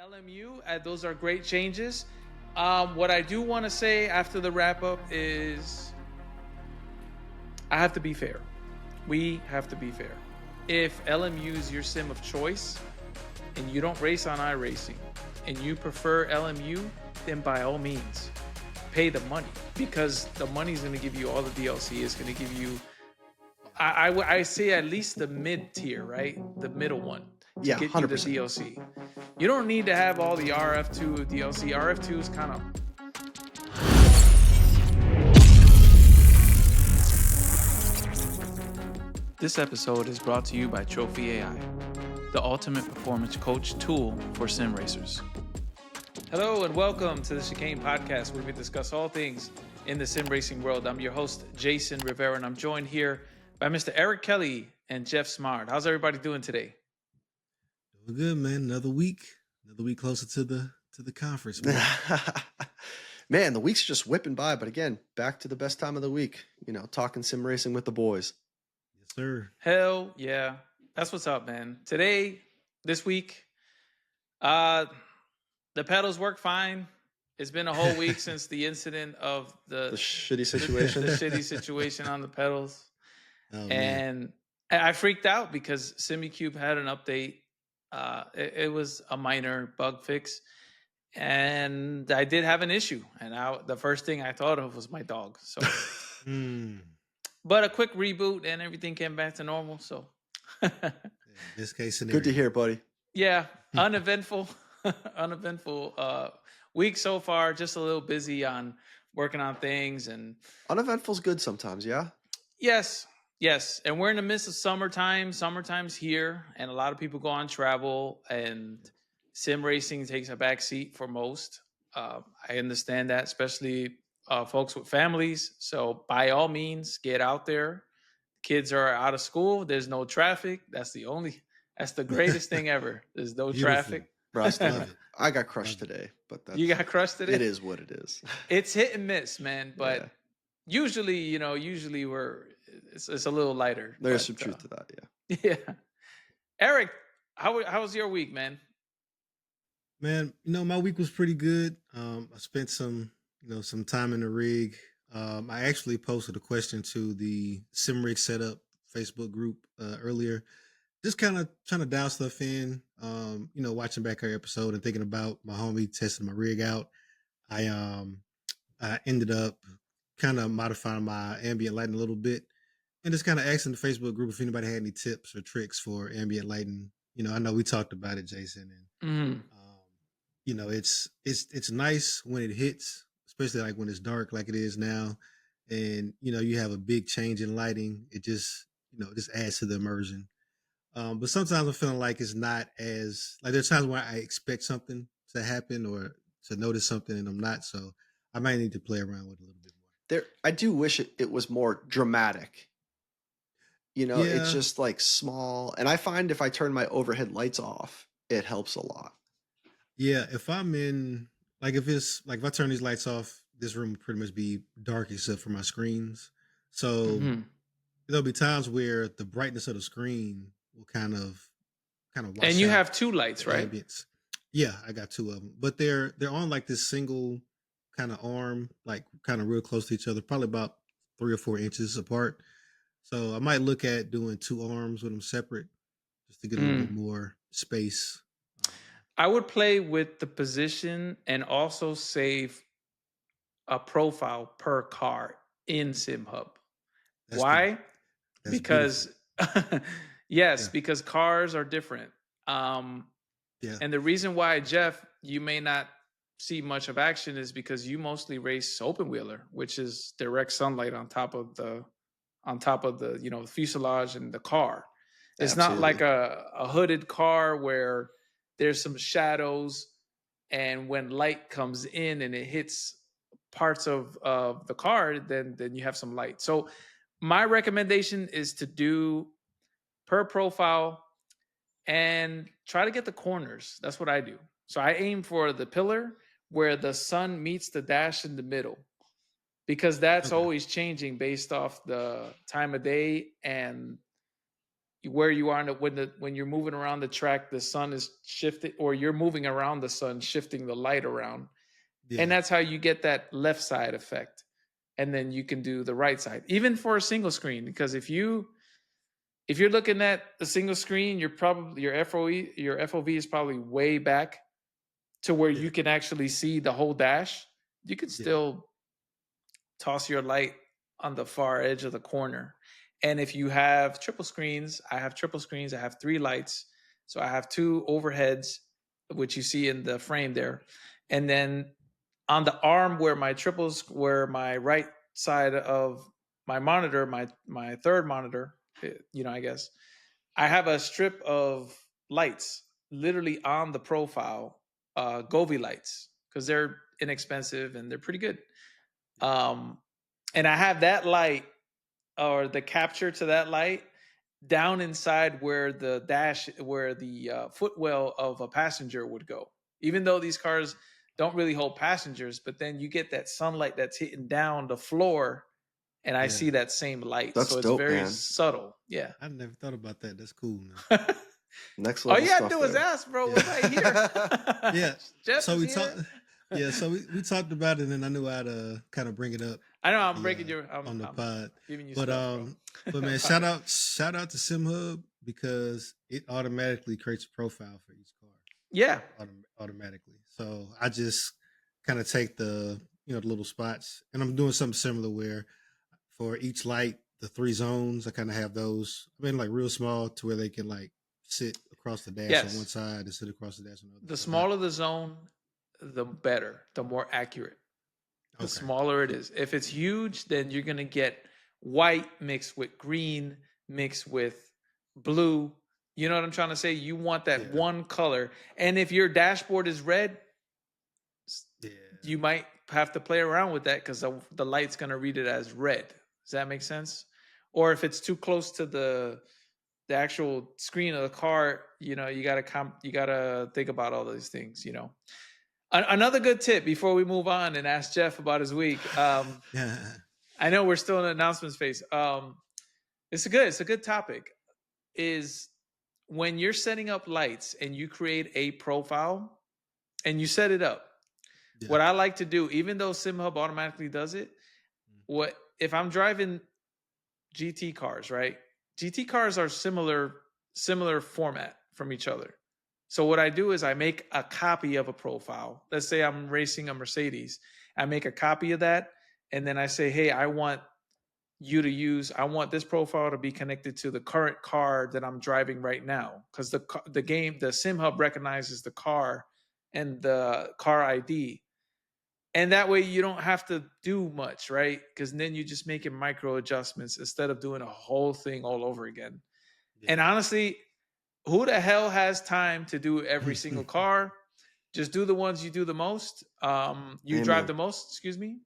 LMU. Those are great changes. What I do want to say after the wrap up is I have to be fair. We have to be fair. If LMU is your sim of choice and you don't race on iRacing and you prefer LMU, then by all means pay the money, because the money is going to give you all the DLC. It's going to give you, I say at least the mid tier, right? The middle one to Yeah, get you the 100%. DLC. You don't need to have all the RF2 DLC. RF2 is kind of. This episode is brought to you by Trophy AI, the ultimate performance coach tool for sim racers. Hello and welcome to the Chicane Podcast, where we discuss all things in the sim racing world. I'm your host, Jason Rivera, and I'm joined here by Mr. Eric Kelly and Jeff Smart. How's everybody doing today? Doing good, man. Another week closer to the conference, man. Man, the week's just whipping by, but again, back to the best time of the week, talking sim racing with the boys. Yes, sir. Hell yeah. That's what's up, man. Today, this week, the pedals work fine. It's been a whole week since the incident of the shitty situation. The shitty situation on the pedals. Oh, and I freaked out because SimiCube had an update. It was a minor bug fix, and I did have an issue. And the first thing I thought of was my dog. So, but a quick reboot and everything came back to normal. So, this case scenario. Good to hear, buddy. Yeah, uneventful, uneventful week so far. Just a little busy on working on things, and uneventful's good sometimes. Yeah. Yes, and we're in the midst of summertime. Summertime's here, and a lot of people go on travel, and sim racing takes a back seat for most. I understand that, especially folks with families. So by all means, get out there. Kids are out of school. There's no traffic. That's the greatest thing ever. There's no traffic. Bro, I still love it. I got crushed today, but you got crushed today? It is what it is. It's hit and miss, man. But yeah. usually it's a little lighter. There's some truth to that, yeah. Yeah. Eric, how was your week, man? Man, my week was pretty good. I spent some time in the rig. I actually posted a question to the Sim Rig Setup Facebook group earlier, just kind of trying to dial stuff in. Watching back our episode and thinking about my homie testing my rig out. I ended up kind of modifying my ambient lighting a little bit, and just kind of asking the Facebook group if anybody had any tips or tricks for ambient lighting. I know we talked about it, Jason, and it's nice when it hits, especially like when it's dark like it is now, and you have a big change in lighting. It just just adds to the immersion. But sometimes I'm feeling like it's not as like there's times where I expect something to happen or to notice something and I'm not, so I might need to play around with it a little bit more. I do wish it was more dramatic. It's just like small. And I find if I turn my overhead lights off, it helps a lot. Yeah, if I'm in, like if I turn these lights off, this room will pretty much be dark except for my screens. So there'll be times where the brightness of the screen will kind of wash out. And you have two lights, right? Ambience. Yeah, I got two of them. But they're on like this single kind of arm, like kind of real close to each other, probably about 3 or 4 inches apart. So I might look at doing 2 arms with them separate just to get a little bit more space. I would play with the position and also save a profile per car in SimHub. Why? Because because cars are different. And the reason why, Jeff, you may not see much of action is because you mostly race open wheeler, which is direct sunlight on top of the fuselage and the car. It's Absolutely. not like a hooded car where there's some shadows, and when light comes in and it hits parts of the car, then you have some light. So my recommendation is to do per profile and try to get the corners. That's what I do. So I aim for the pillar where the sun meets the dash in the middle, because that's always changing based off the time of day and where you are when you're moving around the track, the sun is shifted, or you're moving around the sun, shifting the light around, and Yeah. that's how you get that left side effect. And then you can do the right side, even for a single screen, because if you're looking at a single screen, you're probably your FOV is probably way back to where Yeah. you can actually see the whole dash. You can Yeah. still toss your light on the far edge of the corner. And if you have triple screens, I have triple screens. I have 3 lights. So I have 2 overheads, which you see in the frame there. And then on the arm where my right side of my monitor, my third monitor, I guess, I have a strip of lights literally on the profile, Govee lights, because they're inexpensive and they're pretty good. And I have that light, or the capture to that light, down inside where the footwell of a passenger would go. Even though these cars don't really hold passengers, but then you get that sunlight that's hitting down the floor, and I see that same light. That's so it's dope, very man. subtle. Yeah. I never thought about that. That's cool, man. Next All level you had to stuff do was there. ask, bro. Was I here? Yeah. Jeff So is we here. talked. Yeah. So we talked about it, and I knew I'd kind of bring it up. I know I'm breaking on the pod. Giving you But stuff, but man, shout out to SimHub, because it automatically creates a profile for each car. Yeah. Automatically. So I just kind of take the the little spots, and I'm doing something similar where for each light, the 3 zones, I kind of have those. I mean, like real small to where they can like sit across the dash on one side and sit across the dash on the other. The smaller the zone, the better, the more accurate. The smaller it is. If it's huge, then you're going to get white mixed with green, mixed with blue. You know what I'm trying to say? You want that one color. And if your dashboard is red, you might have to play around with that, because the light's going to read it as red. Does that make sense? Or if it's too close to the actual screen of the car, you gotta think about all those things. Another good tip before we move on and ask Jeff about his week. I know we're still in the announcements phase. It's a good topic. Is when you're setting up lights and you create a profile and you set it up. What I like to do, even though SimHub automatically does it, if I'm driving GT cars, right? GT cars are similar format from each other. So what I do is I make a copy of a profile. Let's say I'm racing a Mercedes. I make a copy of that, and then I say, hey, I want this profile to be connected to the current car that I'm driving right now, because the SimHub recognizes the car and the car ID. And that way you don't have to do much, right? Because then you're just making micro adjustments instead of doing a whole thing all over again. Yeah. And honestly, who the hell has time to do every single car? Just do the ones you do the most. Drive the most, excuse me.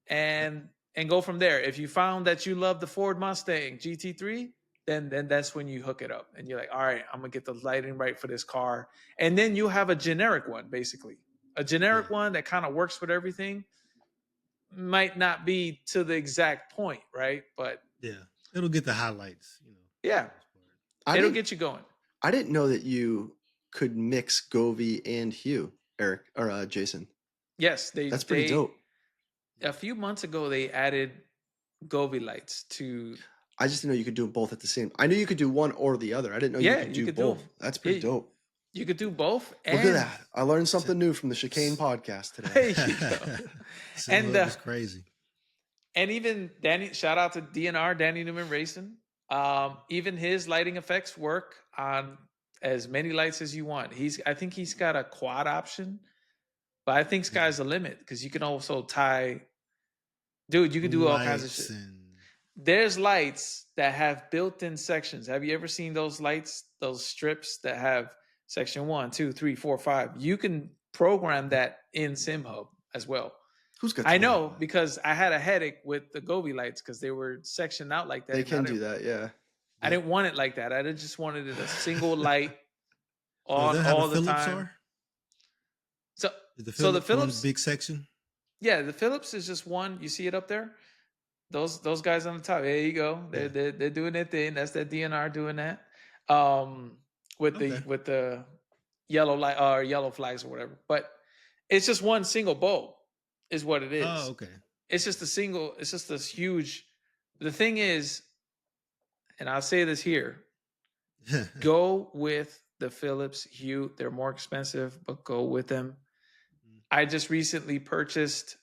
And go from there. If you found that you love the Ford Mustang GT3, then that's when you hook it up. And you're like, all right, I'm going to get the lighting right for this car. And then you have a generic one, basically. A generic one that kind of works with everything. Might not be to the exact point, right? But it'll get the highlights, Yeah, it'll get you going. I didn't know that you could mix Govee and Hue, Eric or Jason. Yes, that's pretty dope. A few months ago, they added Govee lights to. I just didn't know you could do them both at the same. I knew you could do one or the other. I didn't know you could do both. That's pretty dope. You could do both. Look at that! I learned something new from the Chicane podcast today. There you go. And that's crazy. And even Danny, shout out to DNR, Danny Newman Racing. Even his lighting effects work on as many lights as you want. I think he's got a quad option, but I think sky's the limit, because you can also tie. Dude, you can do all kinds of shit. There's lights that have built-in sections. Have you ever seen those lights, those strips that have section 1, 2, 3, 4, 5? You can program that in SimHub as well. Who's got? I know, because I had a headache with the Govee lights because they were sectioned out like that. They can do that, yeah. I didn't want it like that. I just wanted it a single light on all the time. So the Philips big section. Yeah, the Philips is just one. You see it up there. those guys on the top. There you go. Yeah. They're doing their thing. That's that DNR doing that. With Okay. the yellow light or yellow flags or whatever. But it's just one single bow, is what it is. Oh, okay. It's just a single. It's just this huge. The thing is, and I'll say this here: go with the Philips Hue. They're more expensive, but go with them. I just recently purchased,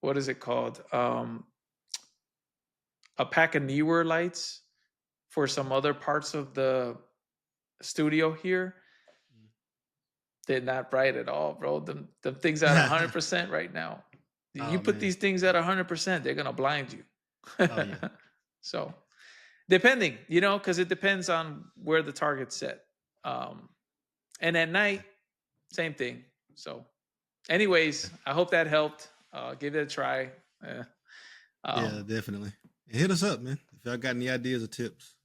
what is it called? A pack of newer lights for some other parts of the studio here. They're not bright at all, bro. The things at 100% right now. You put these things at 100%, they're gonna blind you. Oh yeah. So, depending, because it depends on where the target's set. And at night, same thing. So, anyways, I hope that helped. Give it a try. Yeah, definitely. And hit us up, man, if y'all got any ideas or tips.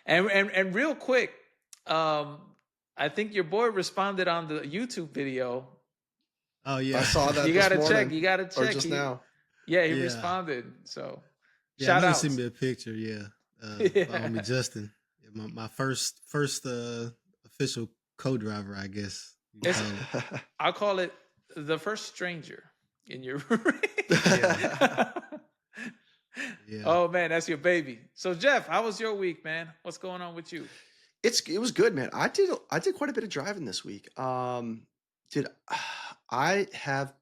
And real quick, I think your boy responded on the YouTube video. Oh yeah, I saw that. You gotta check. You gotta check. Or just now. Yeah, he responded. So yeah, shout out. Send me a picture. Yeah, follow me, Justin. Yeah, my first official co-driver, I guess. I'll call it the first stranger in your yeah. Yeah. Oh man, that's your baby. So Jeff, how was your week, man? What's going on with you? It was good, man. I did quite a bit of driving this week. I have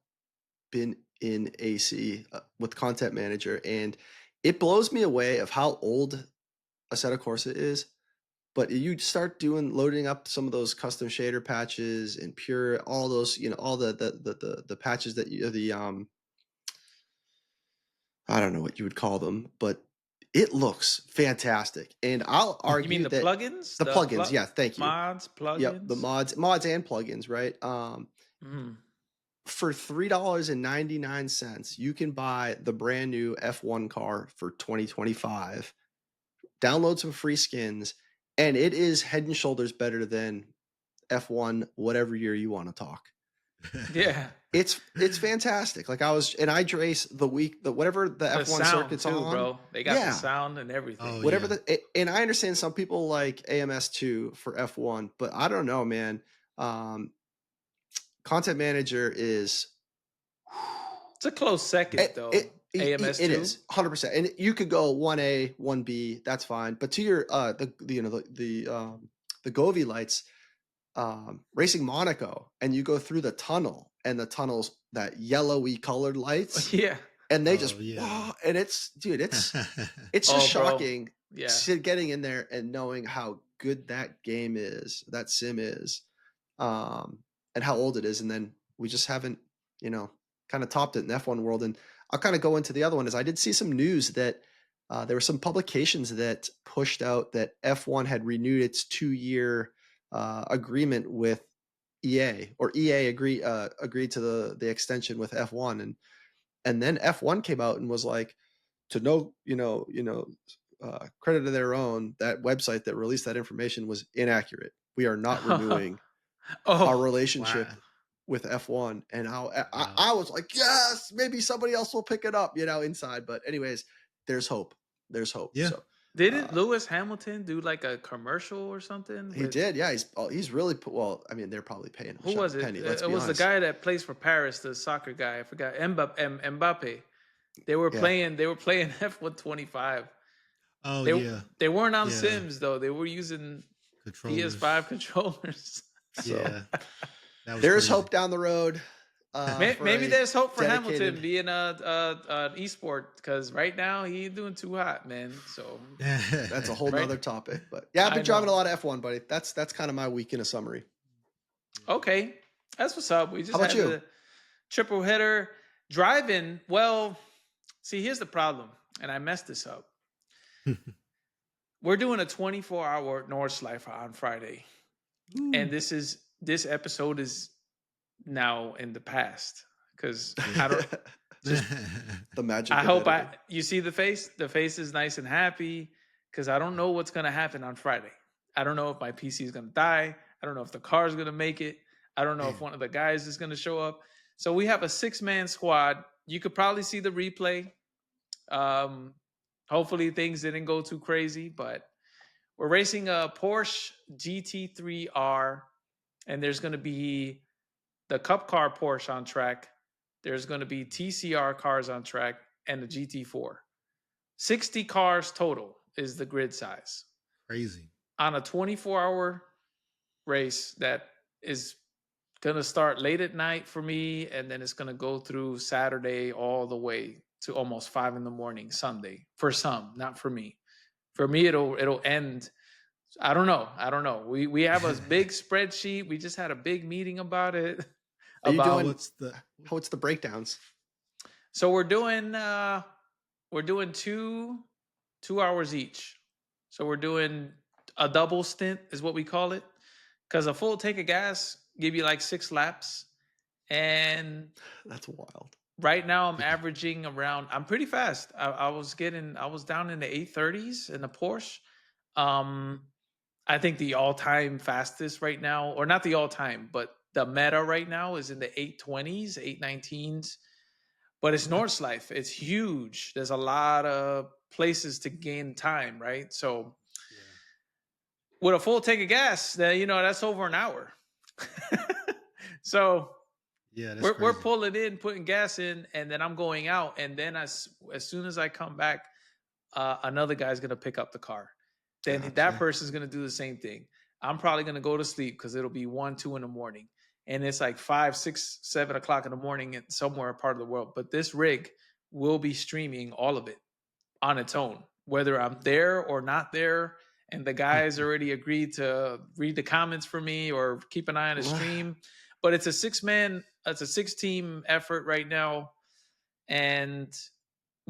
been in AC with Content Manager, and it blows me away of how old Assetto Corsa is. But you start loading up some of those custom shader patches and pure, all those, all the patches that I don't know what you would call them, but it looks fantastic. And I'll argue you mean the plugins? The plugins, yeah, thank you. Mods, plugins. Yep, the mods and plugins, right? For $3.99, you can buy the brand new F1 car for 2025. Download some free skins, and it is head and shoulders better than F1 whatever year you want to talk. Yeah. It's fantastic. Like I race whatever the F1 circuit's too, on, bro. They got the sound and everything. Whatever and I understand some people like AMS2 for F1, but I don't know, man. Content Manager is it's a close second though. AMS2 it is 100%, and you could go 1A, 1B. That's fine. But to your the Govi lights. Racing Monaco, and you go through the tunnel, and the tunnel's that yellowy colored lights. Yeah. And they and it's just shocking. Yeah. Getting in there and knowing how good that game is, that sim is, and how old it is. And then we just haven't, kind of topped it in the F1 world. And I'll kind of go into the other one. Is I did see some news that there were some publications that pushed out that F1 had renewed its 2-year agreement with EA, or EA agreed to the extension with F1, and then F1 came out and was like, to credit to their own, that website that released that information was inaccurate. We are not renewing our relationship with F1. And I was like, yes, maybe somebody else will pick it up, inside. But anyways, there's hope. Yeah. So, didn't Lewis Hamilton do like a commercial or something? He did, yeah. He's really well. I mean, they're probably paying him. Who was it? It was the guy that plays for Paris, the soccer guy. I forgot. Mbappe. They were playing. They were playing F125. Oh yeah. They weren't on Sims though. They were using PS5 controllers. So. Yeah. There's hope down the road. Maybe there's hope for Hamilton being an esport, because right now he's doing too hot, man. So that's a whole nother topic. But yeah, I've been driving a lot of F1, buddy. That's kind of my week in a summary. Okay, that's what's up. We just had a triple header driving. Well, see, here's the problem, and I messed this up. We're doing a 24-hour Nordschleife on Friday, and this episode is now in the past, because I don't just the magic. I hope you see the face. The face is nice and happy, because I don't know what's gonna happen on Friday. I don't know if my PC is gonna die. I don't know if the car is gonna make it. I don't know if one of the guys is gonna show up. So we have a 6-man squad. You could probably see the replay. Hopefully things didn't go too crazy, but we're racing a Porsche GT3R, and there's going to be the Cup car Porsche on track. There's going to be TCR cars on track and the GT4. 60 cars total is the grid size Crazy. on a 24-hour race that is going to start late at night for me, and then it's going to go through Saturday all the way to almost 5 in the morning Sunday for some, not for me. For me, it'll end. I don't know. We have a big spreadsheet. We just had a big meeting about it. Are you about doing what's the breakdowns? So we're doing 2 hours each. So we're doing a double stint is what we call it, because a full tank of gas give you like 6 laps, and That's wild. right now I'm averaging around. I'm pretty fast. I was down in the 830s in the Porsche. I think the all-time fastest right now, or not the all-time, but the meta right now is in the 820s, 819s. But it's Nordschleife. It's huge. There's a lot of places to gain time, right? So with a full tank of gas, that's over an hour. So Yeah, we're pulling in, putting gas in, and then I'm going out. And then as soon as I come back, another guy's going to pick up the car. Then that person's going to do the same thing. I'm probably going to go to sleep because it'll be 1, 2 in the morning. And it's like 5, 6, 7 o'clock in the morning in somewhere part of the world. But this rig will be streaming all of it on its own, whether I'm there or not there. And the guys already agreed to read the comments for me or keep an eye on the stream. But it's a 6-team effort right now. And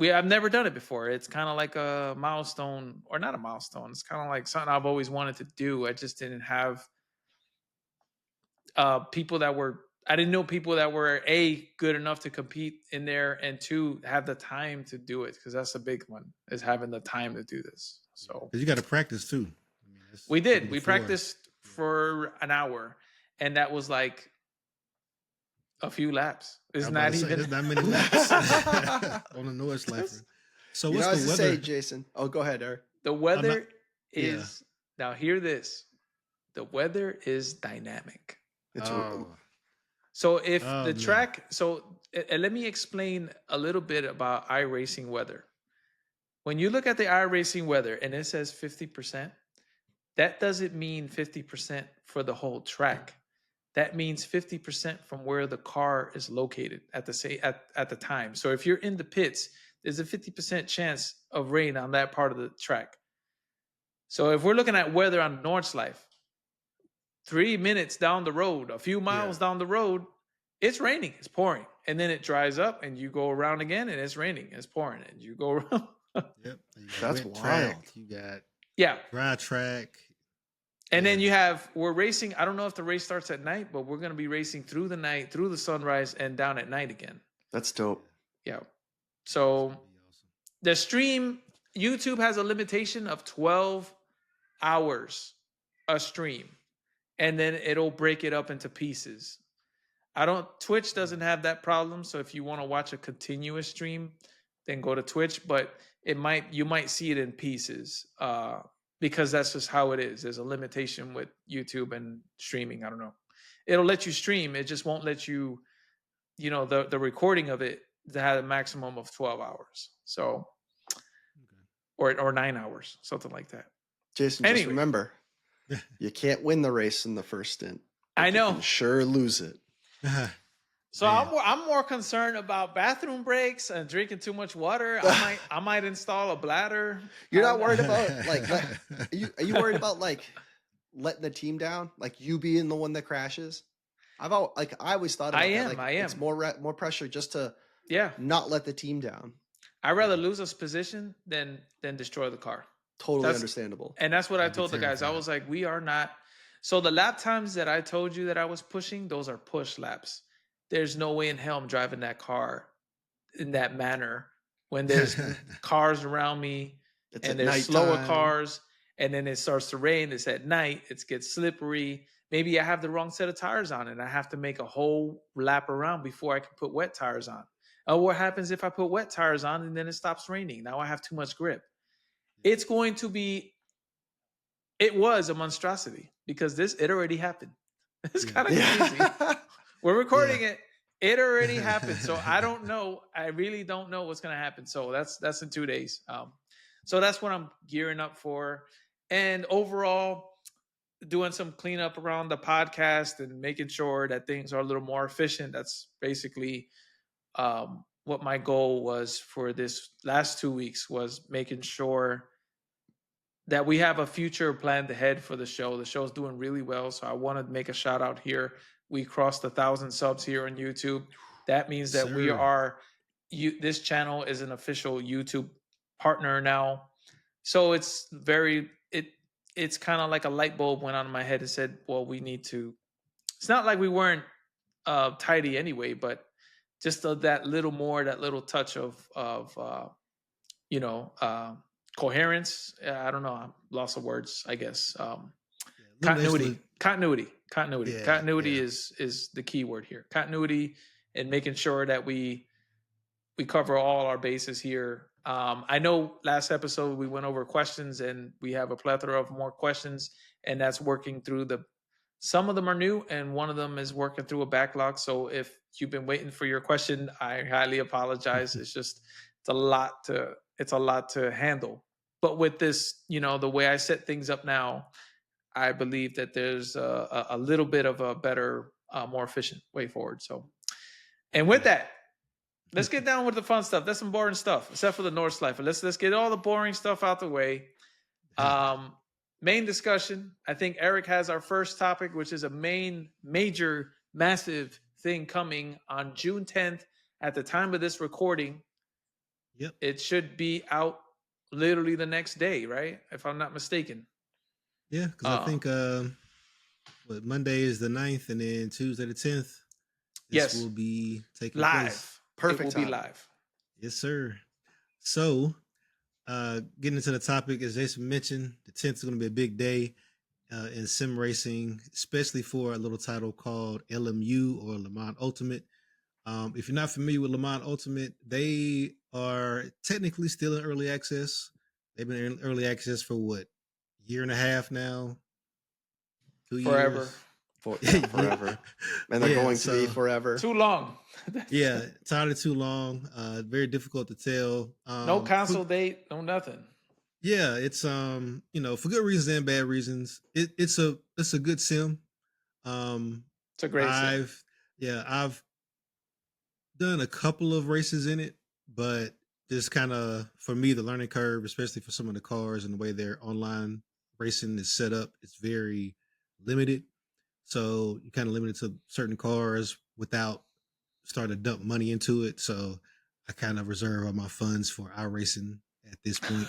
I've never done it before. It's kind of like a milestone, or not a milestone. It's kind of like something I've always wanted to do. I just didn't have people that were. I didn't know people that were A, good enough to compete in there, and 2, have the time to do it, because that's a big one, is having the time to do this. So you got to practice too. We did. We practiced for an hour, and that was like a few laps. It's not even that many laps on a Nordschleife. So what's the weather? Say, Jason? Oh, go ahead, Eric. The weather is now. Hear this. The weather is dynamic. So if the track, let me explain a little bit about iRacing weather. When you look at the iRacing weather and it says 50%, that doesn't mean 50% for the whole track. That means 50% from where the car is located at the time. So if you're in the pits, there's a 50% chance of rain on that part of the track. So if we're looking at weather on Nordschleife, 3 minutes down the road, a few miles down the road, it's raining, it's pouring. And then it dries up and you go around again and it's raining, it's pouring, and you go around. Yep. That's wild. Track. You got dry track. And then we're racing. I don't know if the race starts at night, but we're going to be racing through the night, through the sunrise, and down at night again. That's dope. Yeah. So the stream, YouTube has a limitation of 12 hours a stream, and then it'll break it up into pieces. Twitch doesn't have that problem. So if you want to watch a continuous stream, then go to Twitch, but you might see it in pieces. Because that's just how it is. There's a limitation with YouTube and streaming. I don't know. It'll let you stream. It just won't let you, the recording of it to have a maximum of 12 hours. So, or 9 hours, something like that. Jason, just remember, you can't win the race in the first stint. I know. You can sure lose it. So I'm more concerned about bathroom breaks and drinking too much water. I might install a bladder. You're not worried about are you worried about letting the team down, like you being the one that crashes? I always thought about I am. It's more pressure just to not let the team down. I'd rather lose a position than destroy the car. Totally understandable. And that's what I told the guys. I was like, we are not. So the lap times that I told you that I was pushing, those are push laps. There's no way in hell I'm driving that car in that manner when there's cars around me and there's slower cars, and then it starts to rain. It's at night. It gets slippery. Maybe I have the wrong set of tires on and I have to make a whole lap around before I can put wet tires on. What happens if I put wet tires on and then it stops raining? Now I have too much grip. It's going to be. It was a monstrosity because it already happened. It's kind of crazy. Yeah. We're recording it. It already happened. So I don't know. I really don't know what's going to happen. So that's in 2 days. So that's what I'm gearing up for. And overall, doing some cleanup around the podcast and making sure that things are a little more efficient. That's basically what my goal was for this last 2 weeks, was making sure that we have a future planned ahead for the show. The show's doing really well, so I want to make a shout out here. We crossed 1,000 subs here on YouTube. That means that we are this channel is an official YouTube partner now. So it's it's kind of like a light bulb went on in my head and said, well, we need to. It's not like we weren't tidy anyway, but just that little touch of you know, coherence. I don't know. I'm lost of words, I guess. Continuity. Continuity is the key word here. Continuity, and making sure that we cover all our bases here. I know last episode we went over questions, and we have a plethora of more questions, and that's working through some of them are new, and one of them is working through a backlog. So if you've been waiting for your question, I highly apologize. It's a lot to handle. But with this, the way I set things up now, I believe that there's a little bit of a better, more efficient way forward. So, and with that, let's get down with the fun stuff. That's some boring stuff, except for the North Slifer. Let's get all the boring stuff out the way. Main discussion. I think Eric has our first topic, which is a major, massive thing coming on June 10th. At the time of this recording, it should be out literally the next day, right? If I'm not mistaken. Yeah, because I think Monday is the 9th, and then Tuesday the 10th. This will be taking live. Place. Perfect. It will be live. Yes, sir. So, getting into the topic, as Jason mentioned, the 10th is going to be a big day in sim racing, especially for a little title called LMU, or Le Mans Ultimate. If you're not familiar with Le Mans Ultimate, they are technically still in early access. They've been in early access for what, year and a half now? 2 years? Forever. And they're going to be forever. Too long. Yeah, entirely too long. Very difficult to tell. No console date, no nothing. Yeah, it's for good reasons and bad reasons. It's a good sim. It's a great sim. I've done a couple of races in it, but just kind of, for me, the learning curve, especially for some of the cars and the way their online racing is set up, it's very limited. So you're kind of limited to certain cars without starting to dump money into it. So I kind of reserve all my funds for iRacing at this point.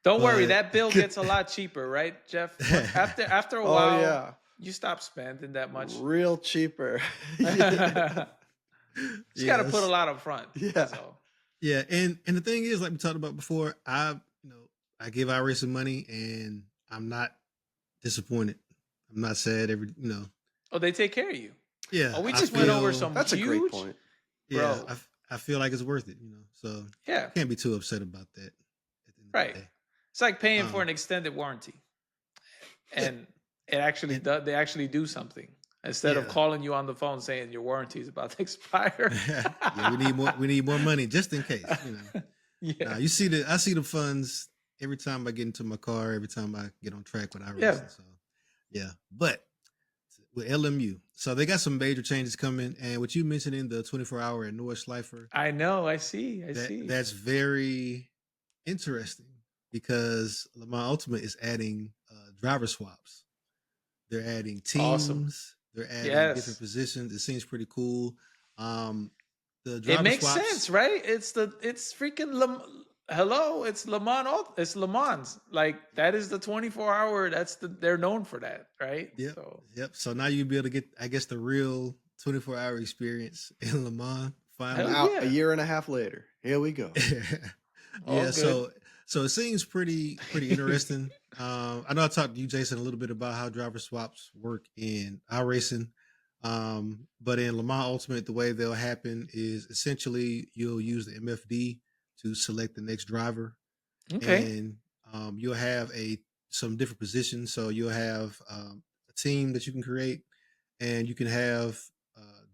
Don't worry, that bill gets a lot cheaper, right, Jeff? After a while, you stop spending that much. Real cheaper. Just got to put a lot up front. Yeah. So. Yeah, and the thing is, like we talked about before, I give iRacing money, and I'm not disappointed. I'm not sad Oh, they take care of you. Yeah. Oh, we just went over some. That's huge, a great point. Yeah, I feel like it's worth it. So yeah, can't be too upset about that. At the end right. Of the day. It's like paying for an extended warranty, and it actually does. They actually do something instead of calling you on the phone saying your warranty is about to expire. Yeah, we need more money just in case. Yeah, I see the funds every time I get into my car, every time I get on track with iRacing. Yeah. So yeah, but with LMU, so they got some major changes coming, and what you mentioned in the 24-hour at North Slifer, I know, I see. That's very interesting because Le Mans Ultimate is adding driver swaps. They're adding teams. Awesome. They're adding different positions. It seems pretty cool. The driver it makes swaps, sense, right? It's freaking it's Le Mans. It's Le Mans. Like, that is the 24-hour. They're known for that, right? Yep. So. Yep. So now you'll be able to get, I guess, the real 24-hour experience in Le Mans. Finally, a year and a half later, here we go. Yeah. So it seems pretty interesting. I know I talked to you, Jason, a little bit about how driver swaps work in iRacing. But in Le Mans Ultimate, the way they'll happen is essentially you'll use the MFD to select the next driver, Okay. and you'll have a some different positions. So you'll have a team that you can create, and you can have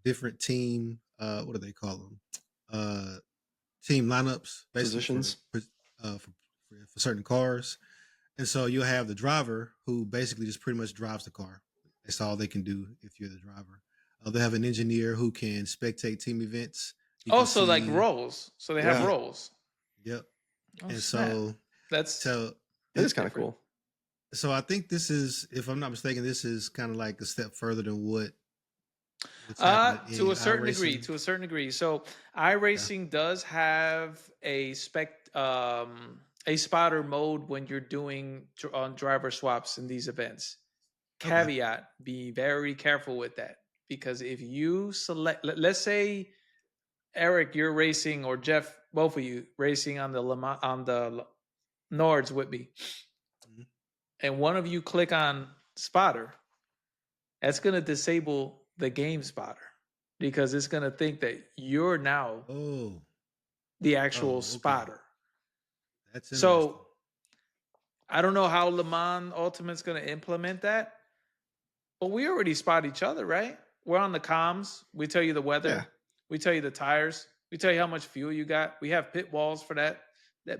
different team. What do they call them? Uh, Team lineups, basically Positions. for certain cars. And so you'll have the driver who basically just pretty much drives the car. That's all they can do if you're the driver. They'll have an engineer who can spectate team events. You can Also, like see, roles. So they have Yeah, roles. yep. Oh And snap. so, That's so, it that's is kind of different. cool. so I think this is, if I'm not mistaken, this is kind of like a step further than what's happening To in a certain degree, iRacing. to a certain degree. So Yeah. iRacing does have a spotter mode when you're doing on driver swaps in these events. Okay. Caveat: be very careful with that, because if you select, let's say Eric, you're racing, or Jeff, both of you racing on the Nords with me, Mhm. and one of you click on spotter, that's going to disable the game spotter, because it's going to think that you're now Oh, the actual oh, okay. spotter. That's interesting. So I don't know how Le Mans Ultimate's going to implement that, but we already spot each other, right? We're on the comms. We tell you the Yeah, weather. We tell you the tires. We tell you how much fuel you got. We have pit walls for that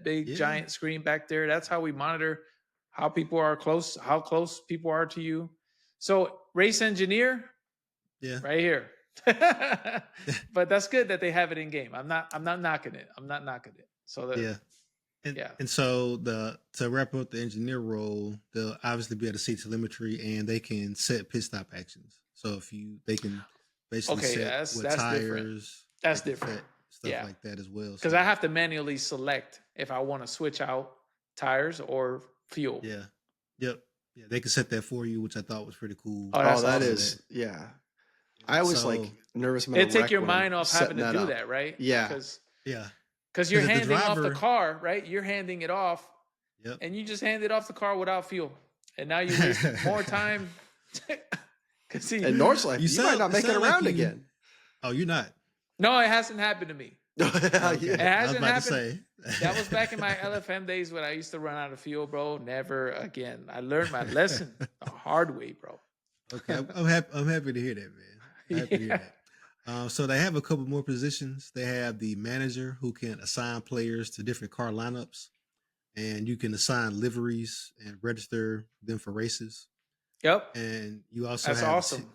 big Yeah. giant screen back there. That's how we monitor how people are close, how close people are to you. So race engineer, Yeah. right here. But that's good that they have it in game. I'm not knocking it. I'm not knocking it. So that, Yeah. And yeah. and so to wrap up the engineer role, they'll obviously be able to see telemetry and they can set pit stop actions. So they can basically Okay, set that's what that's different. tires they That's can different. set, stuff Yeah. like that as well. Because I So have to manually select if I want to switch out tires or fuel. yeah, yep, yeah, they can set that for you, which I thought was pretty cool. Oh, oh, that's that To do awesome. that. is, yeah. Yeah. I was So like nervous I'm gonna It take wreck your when I'm mind off having setting to that do up. that, right? Yeah, yeah, Because you're because the handing off the driver, car, right? You're handing it off, yep. and you just handed off the car without fuel, and now you wasted more time. Cause see, and North's life, you you might sound not it make it sound like around you. again. Oh, you're not. no, it hasn't happened to me. Oh, It okay, Yeah, I was hasn't about to happened. say. That was back in my LFM days when I used to run out of fuel, bro. Never again. I learned my lesson the hard way, bro. Okay, I'm happy. I'm happy to hear that, man. I'm happy to hear Yeah. that. So they have a couple more positions. They have the manager who can assign players to different car lineups, and you can assign liveries and register them for races. Yep. And you also That's have awesome.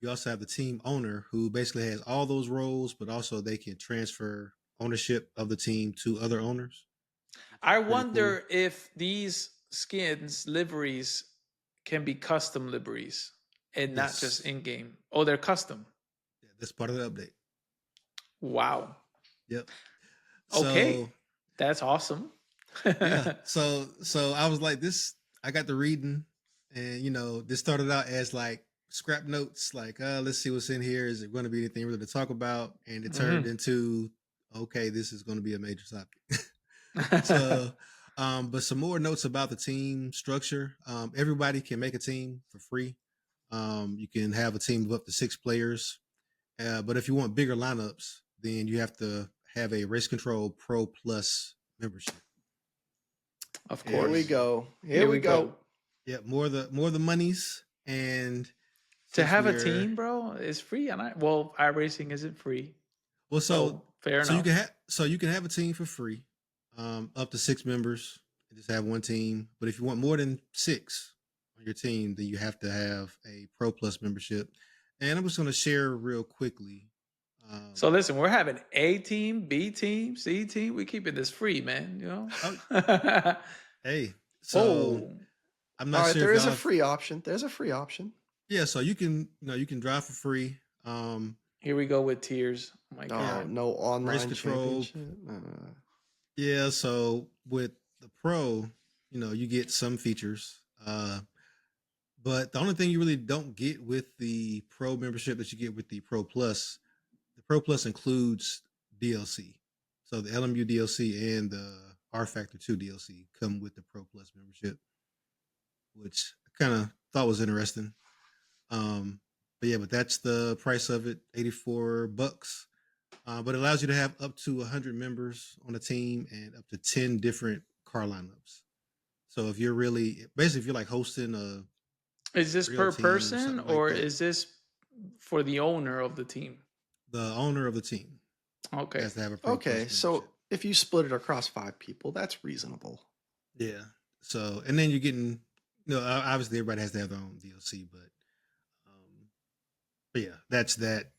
the team owner who basically has all those roles, but also they can transfer ownership of the team to other owners, which is I pretty cool. wonder if these skins, liveries, can be custom liveries and not just Yes, in game. Oh, they're custom. yeah, that's part of the update. Wow. Yep. Okay. So That's awesome. yeah. So I was like this I got to reading and this started out as like scrap notes, like let's see what's in here. Is it going to be anything really to talk about? And it turned Mhm. into okay, this is going to be a major topic. So but some more notes about the team structure. Everybody can make a team for free. You can have a team of up to 6 players. But if you want bigger lineups, then you have to have a Race Control Pro Plus membership. Of here we course. And go. Here Here we we go. go. yeah, more the monies. And To since have a we're team, bro, is free. And iRacing isn't free. well, So fair so you enough. can have a team for free, up to 6 members. You just have one team. But if you want more than 6 on your team, then you have to have a Pro Plus membership. And I'm just going to share real quickly. So Um, listen, we're having A team, B team, C team. We're keeping this free, man. oh, hey, so Oh, I'm All not right, sure there if is y'all a have, free option. There's a free option. yeah, so you can drive for free. here we go with tears. Oh my Yeah, Oh, God. no race online control. championship. Yeah, so with the pro, you get some features. But the only thing you really don't get with the pro membership that you get with the Pro Plus includes DLC. So the LMU DLC and the R Factor 2 DLC come with the Pro Plus membership, which I kind of thought was interesting. Um, but but that's the price of it, $84. But it allows you to have up to 100 members on a team and up to 10 different car lineups. So if you're basically if you're like hosting a Is this real per team or person something like or that, is this for the owner of the team? the owner of the team Okay. has to have a Pro Plus Okay, membership. so if you split it across 5 people, that's reasonable. Yeah. So and then you're getting, obviously everybody has to have their own DLC, but yeah, that's that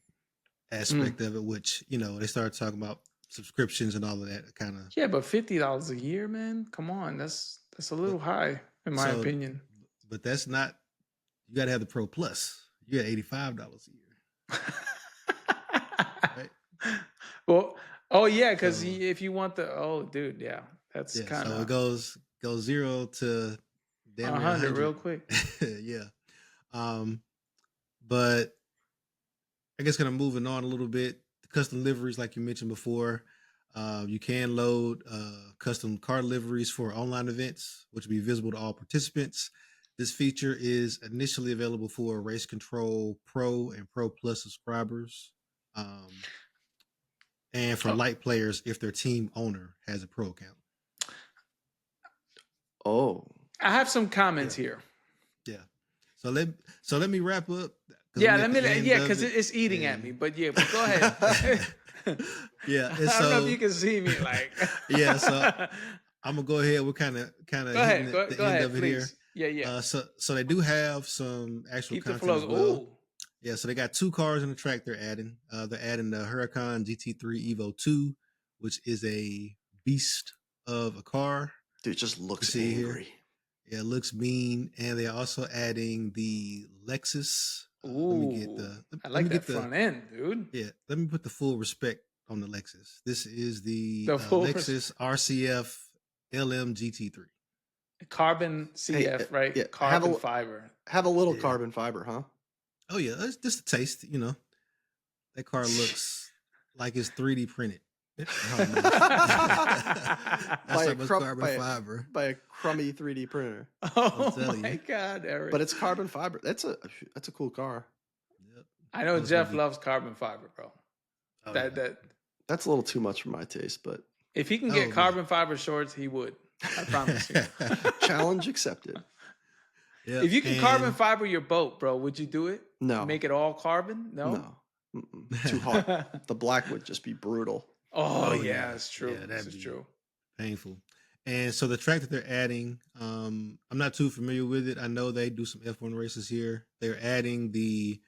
aspect of it. Which they started talking about subscriptions and all of that kind of. Yeah, but $50 a year, man. Come on, that's a little high in my opinion. But that's not. You got to have the Pro Plus. You got $85 a year. Right? Well, oh yeah, because if you want dude, yeah, that's kind of. So it goes 0 to damn near 100 real quick. Yeah. But I guess kind of moving on a little bit, the custom liveries, like you mentioned before, you can load custom car liveries for online events, which will be visible to all participants. This feature is initially available for Race Control Pro and Pro Plus subscribers, and for light players if their team owner has a pro account. Oh, I have some comments here. Yeah. So let me wrap up. Yeah, because it's eating at me. But yeah, but go ahead. Yeah, I don't know if you can see me like. Yeah, so I'm gonna go ahead. We're kind of go ahead. Go ahead, of it please. here. Yeah. So they do have some actual Keep content the flow. as well. Ooh. Yeah, so they got 2 cars in the track they're adding. They're adding the Huracan GT3 Evo 2, which is a beast of a car. Dude, it just looks angry. Here. Yeah, it looks mean. And they're also adding the Lexus. I like that front end, dude. Yeah, let me put the full respect on the Lexus. This is the Lexus RCF LM GT3. Carbon CF, right? Yeah, carbon fiber. Have a little carbon fiber, huh? Oh yeah, it's just a taste. That car looks like it's 3D printed. By a crummy 3D printer. Oh my God, Eric! But it's carbon fiber. That's a cool car. Yep. I know Jeff loves carbon fiber, bro. Oh, that's a little too much for my taste, but if he can get carbon fiber shorts, he would. I promise you. Challenge accepted. Yep. If you can carbon fiber your boat, bro, would you do it? No. Make it all carbon? No. Too hot. The black would just be brutal. Oh yeah, it's true. Yeah, that's true. Painful. And so the track that they're adding, I'm not too familiar with it. I know they do some F1 races here. They're adding the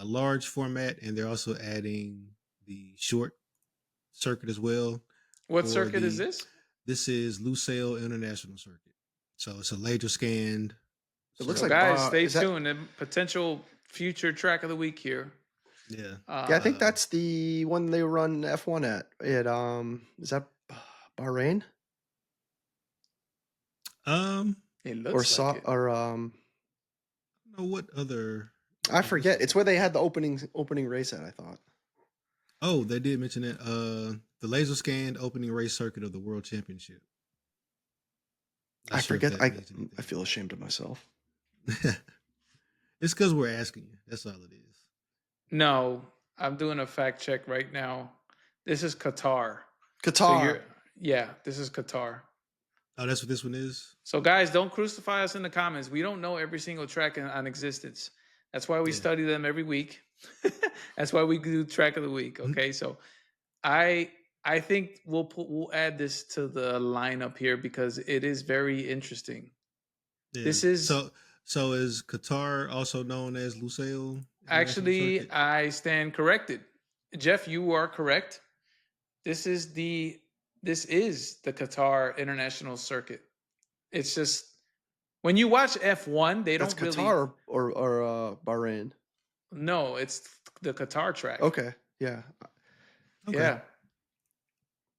large format, and they're also adding the short circuit as well. What circuit is this? This is Lusail International Circuit. So it's a laser scanned. It looks like guys, stay tuned. Potential future track of the week here. Yeah. I think that's the one they run F1 at. Is that Bahrain? It looks like it. I don't know what other. I forget. It's where they had the opening race at, I thought. Oh, they did mention it. The laser scanned opening race circuit of the World Championship. I forget. I feel ashamed of myself. It's because we're asking you. That's all it is. No, I'm doing a fact check right now. This is Qatar. Qatar. So this is Qatar. Oh, that's what this one is? So, guys, don't crucify us in the comments. We don't know every single track on existence. That's why we study them every week. That's why we do track of the week. Okay, so I think we'll add this to the lineup here because it is very interesting. Yeah. This is so is Qatar also known as Lusail? Actually, I stand corrected. Jeff, you are correct. This is the Qatar International Circuit. It's just when you watch F1, they don't really. Qatar or Bahrain. No, it's the Qatar track. Okay. Yeah. Okay. Yeah.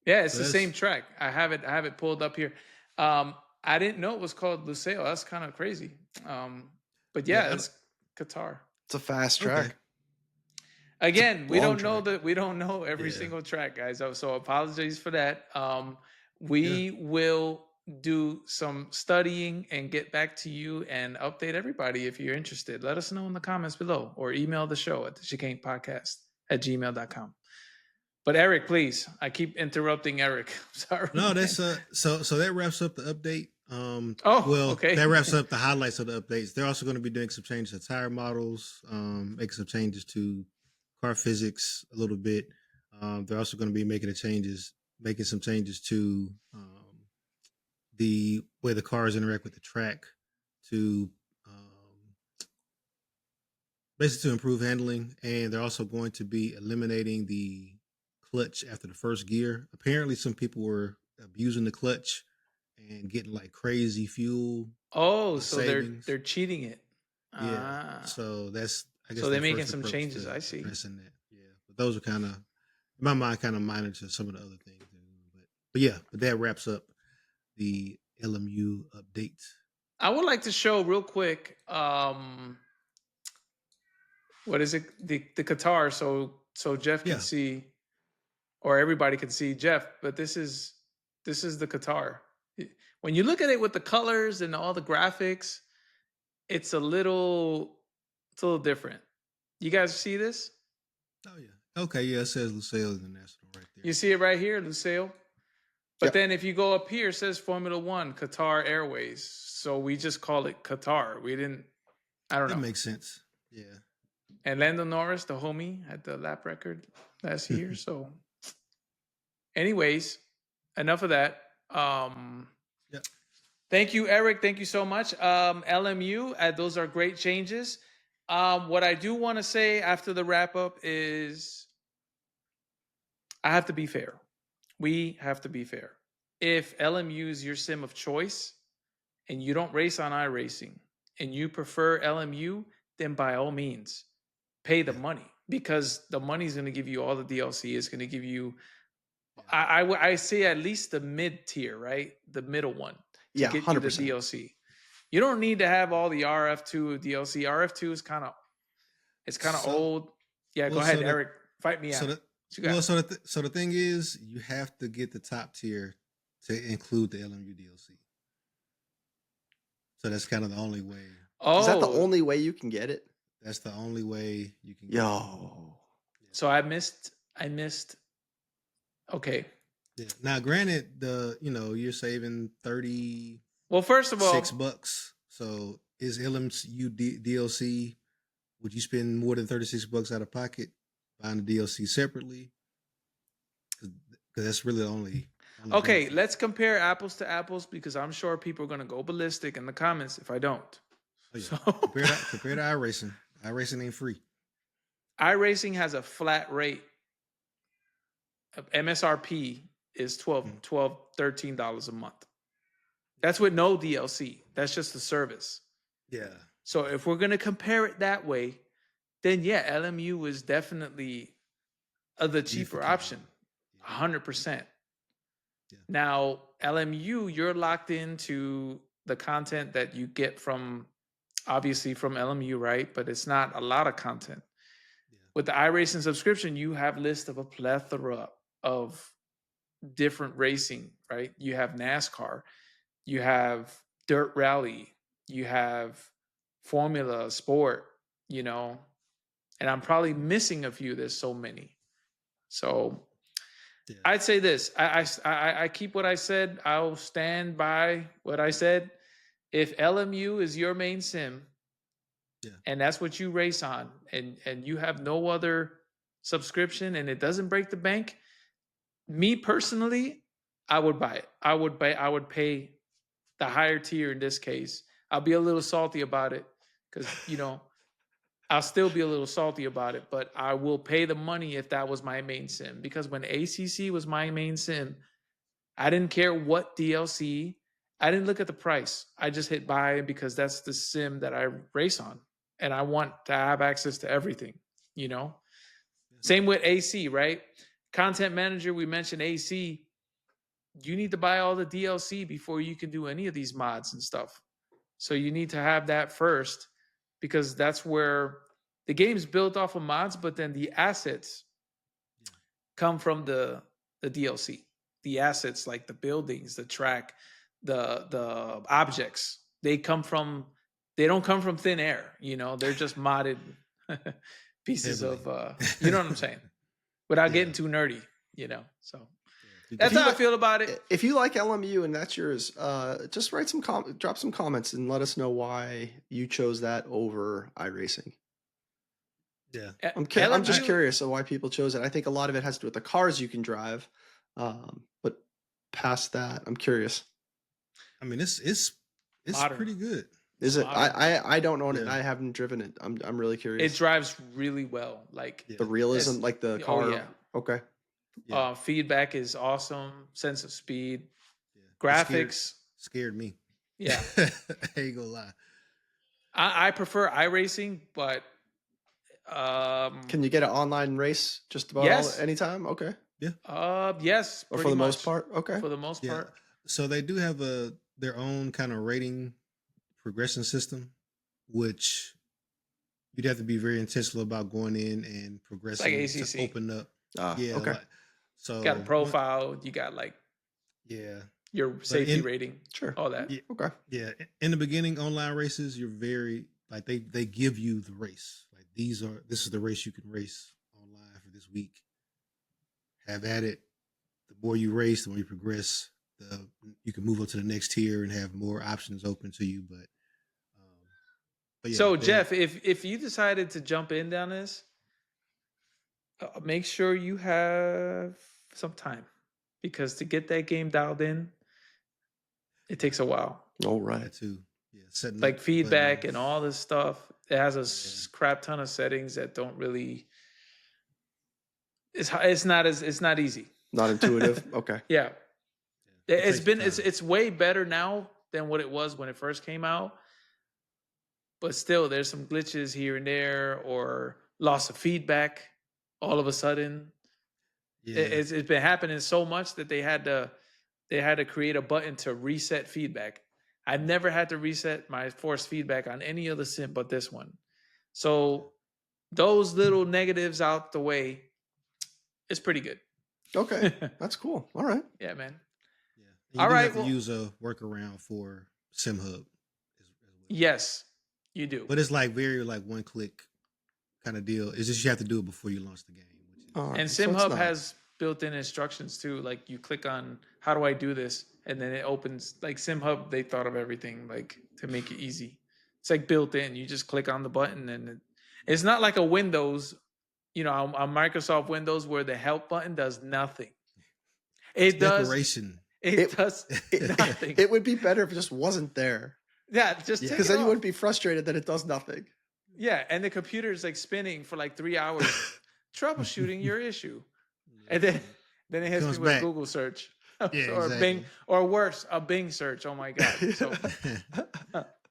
Yeah, it's the same track. I have it pulled up here. I didn't know it was called Lusail. That's kind of crazy. But it's Qatar. It's a fast track. Okay. Again, we don't know every single track, guys. So apologies for that. We will do some studying and get back to you and update everybody if you're interested. Let us know in the comments below or email the show at the Chicane Podcast at gmail.com. But Eric, please, I keep interrupting Eric. Sorry. No, that's so that wraps up the update. Okay. That wraps up the highlights of the updates. They're also going to be doing some changes to tire models, making some changes to car physics a little bit. They're also going to be making some changes to the way the cars interact with the track to basically to improve handling. And they're also going to be eliminating the clutch after the first gear. Apparently, some people were abusing the clutch and getting like crazy fuel. So savings. they're cheating it. Yeah. So that's I guess so they're making some changes. I see. Addressing that. Yeah. But those are kind of in my mind kind of minor to some of the other things. But that wraps up the LMU updates. I would like to show real quick what is it? The Qatar so Jeff can see or everybody can see Jeff, but this is the Qatar. When you look at it with the colors and all the graphics, it's a little different. You guys see this? Oh yeah. Okay, yeah, it says Lusail International right there. You see it right here, Lusail? But then if you go up here, it says Formula One, Qatar Airways. So we just call it Qatar. We didn't, I don't know. That makes sense. Yeah. And Lando Norris, the homie, had the lap record last year. So anyways, enough of that. Thank you, Eric. Thank you so much. LMU, those are great changes. What I do want to say after the wrap up is I have to be fair. We have to be fair. If LMU is your sim of choice and you don't race on iRacing and you prefer LMU, then by all means, pay the money because the money is going to give you all the DLC. It's going to give you, I say at least the mid tier, right? The middle one. To get 100%. You the DLC. You don't need to have all the RF2 DLC. RF2 is kind of old. Yeah, go ahead, Eric. Fight me out. So the thing is, you have to get the top tier to include the LMU DLC. So that's kind of the only way. Oh, is that the only way you can get it? That's the only way you can. Yo. So I missed. Okay. Yeah. Now, granted, you're saving 30. Well, first of all, $6. So is LMU DLC? Would you spend more than $36 out of pocket buying the DLC separately? Because that's really the only okay, benefit. Let's compare apples to apples because I'm sure people are going to go ballistic in the comments if I don't. Oh, yeah. So compare to iRacing. iRacing ain't free. iRacing has a flat rate. MSRP is $13 a month. That's with no DLC. That's just the service. Yeah. So if we're going to compare it that way, then yeah, LMU is definitely the cheaper option. 100%. Yeah. Now, LMU, you're locked into the content that you get obviously from LMU, right? But it's not a lot of content. Yeah. With the iRacing subscription, you have list of a plethora of different racing, right? You have NASCAR, you have dirt rally, you have Formula Sport, and I'm probably missing a few. There's so many. So yeah. I'd say this. I keep what I said. I'll stand by what I said. If LMU is your main sim, and that's what you race on, and you have no other subscription and it doesn't break the bank, me personally, I would buy it. I would pay the higher tier in this case. I'll be a little salty about it because, I'll still be a little salty about it, but I will pay the money if that was my main sim. Because when ACC was my main sim, I didn't care what DLC. I didn't look at the price. I just hit buy because that's the sim that I race on. And I want to have access to everything, Same with AC, right? Content manager, we mentioned AC. You need to buy all the DLC before you can do any of these mods and stuff. So you need to have that first because that's where the game's built off of mods, but then the assets come from the DLC. The assets like the buildings, the track, the objects. They don't come from thin air. They're just modded pieces Heavily. of you know what I'm saying, without Yeah. getting too nerdy. So Yeah. that's how I feel about it. If you like LMU and that's yours, just drop some comments and let us know why you chose that over iRacing. Yeah. I'm LMU, just curious of why people chose it. I think a lot of it has to do with the cars you can drive, but past that, I'm curious. I mean, it's Modern. pretty good. Is it? Modern. I don't own it. Yeah. And I haven't driven it. I'm really curious. It drives really well. Like Yeah. The realism, It's- like the oh, car. yeah. Okay. Yeah. Feedback is awesome. Sense of speed, Yeah. It graphics. scared me. Yeah, I ain't gonna lie. I prefer iRacing, but Can you get an online race just about Yes. anytime? Okay. yes, Or for pretty the most much. part? Okay. For the most Yeah. part, So they do have their own kind of rating progression system, which you'd have to be very intentional about going in and progressing ACC. to open up. Yeah. Okay. So got a profile. You got Yeah. your safety in- rating, Sure. all that. Yeah. Okay. Yeah. In the beginning, online races, you're very like they give you the race. Like this is the race you can race online for this week. Have at it. The more you race, the more you progress, you can move up to the next tier and have more options open to you. But yeah, So Jeff, if you decided to jump in down this, make sure you have some time, because to get that game dialed in, it takes a while. All right. that too. Yeah, setting Like up feedback buttons. and all this stuff. It has a Yeah. crap ton of settings that don't really. It's not easy. Not intuitive. Okay. Yeah, Yeah, it it's takes been time. it's way better now than what it was when it first came out. But still, there's some glitches here and there, or loss of feedback. All of a sudden, Yeah. it's been happening so much that they had to create a button to reset feedback. I've never had to reset my force feedback on any other sim but this one. So those little negatives out the way, it's pretty good. Okay. That's cool. All right. Yeah, man. Yeah. And you All do right, have to well- use a workaround for SimHub as well. Yes, you do. But it's like very like one click kind of deal. It's just you have to do it before you launch the game. Which is, All right. And So it's SimHub not- has built-in instructions too. Like you click on how do I do this, and then it opens. Like SimHub, they thought of everything like to make it easy. It's like built in. You just click on the button, and it's not like a Windows, on Microsoft Windows where the help button does nothing. It does. decoration. It does nothing. It would be better if it just wasn't there. Yeah, just Yeah. take Because it then you off. wouldn't be frustrated that it does nothing. Yeah, and the computer's like spinning for like 3 hours, troubleshooting your issue, and then it hits me Comes with a back. Google search, Yeah, or exactly. Bing, or worse, a Bing search. Oh my god! So,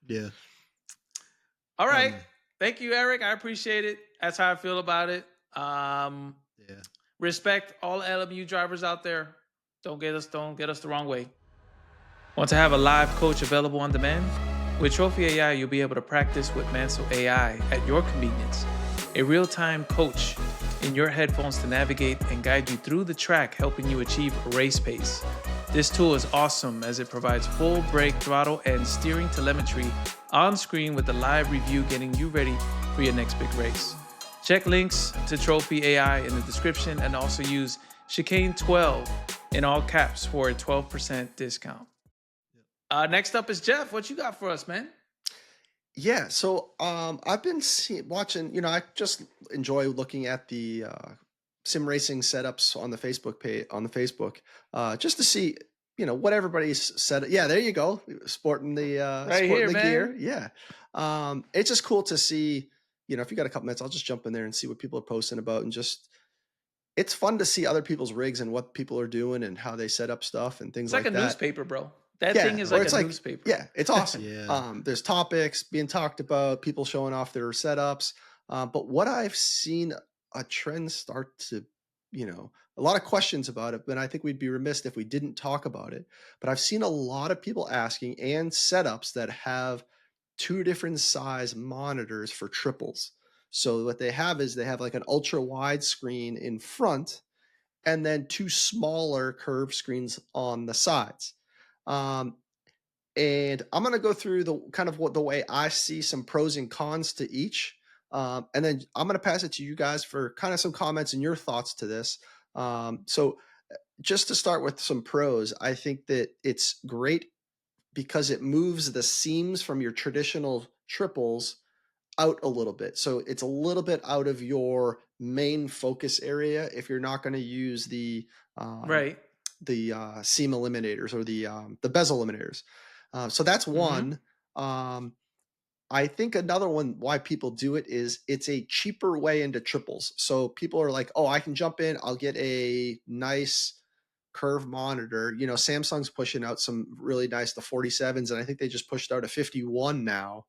Yeah. all right, Um, thank you, Eric. I appreciate it. That's how I feel about it. Yeah. Respect all LMU drivers out there. Don't get us the wrong way. Want to have a live coach available on demand? With Trophy AI, you'll be able to practice with Mansell AI at your convenience. A real-time coach in your headphones to navigate and guide you through the track, helping you achieve race pace. This tool is awesome as it provides full brake, throttle, and steering telemetry on screen with the live review getting you ready for your next big race. Check links to Trophy AI in the description and also use Chicane12 in all caps for a 12% discount. Next up is Jeff. What you got for us, man? Yeah, so I've been watching. I just enjoy looking at the sim racing setups on the Facebook page just to see what everybody's set. Yeah, there you go, sporting the gear. Yeah, it's just cool to see. If you got a couple minutes, I'll just jump in there and see what people are posting about, and just it's fun to see other people's rigs and what people are doing and how they set up stuff and things It's like a that. newspaper, bro. That thing is or like it's a newspaper. Yeah, it's awesome. Yeah. There's topics being talked about, people showing off their setups. But what I've seen a trend start to, a lot of questions about it, but I think we'd be remiss if we didn't talk about it. But I've seen a lot of people asking and setups that have two different size monitors for triples. So what they have is they have like an ultra wide screen in front and then two smaller curved screens on the sides. And I'm going to go through the kind of what the way I see some pros and cons to each. And then I'm going to pass it to you guys for kind of some comments and your thoughts to this. So just to start with some pros, I think that it's great because it moves the seams from your traditional triples out a little bit. So it's a little bit out of your main focus area if you're not going to use um, Right. seam eliminators or the bezel eliminators. So that's Mm-hmm. one. I think another one why people do it is it's a cheaper way into triples. So people are like, oh, I can jump in, I'll get a nice curve monitor. You know, Samsung's pushing out some really nice, the 47s, and I think they just pushed out a 51 now,